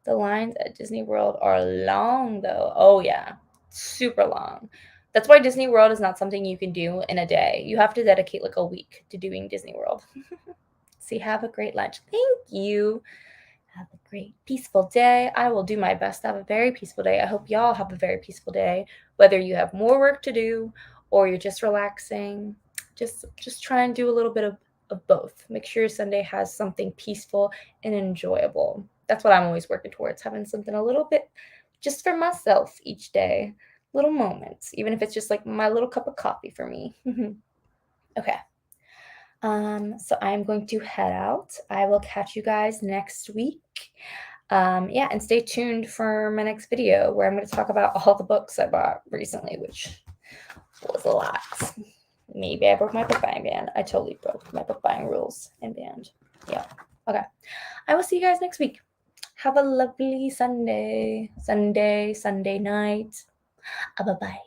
The lines at Disney World are long, though. Oh, yeah. Super long. That's why Disney World is not something you can do in a day. You have to dedicate like a week to doing Disney World. See, have a great lunch. Thank you. Have a great, peaceful day. I will do my best to have a very peaceful day. I hope y'all have a very peaceful day, whether you have more work to do or you're just relaxing. Just try and do a little bit of both. Make sure your Sunday has something peaceful and enjoyable. That's what I'm always working towards, having something a little bit just for myself each day. Little moments, even if it's just like my little cup of coffee for me. Okay. So I'm going to head out. I will catch you guys next week. Yeah, and stay tuned for my next video where I'm going to talk about all the books I bought recently, which was a lot. Maybe I broke my book buying ban. I totally broke my book buying rules and banned. Yeah. Okay. I will see you guys next week. Have a lovely Sunday night. Bye-bye.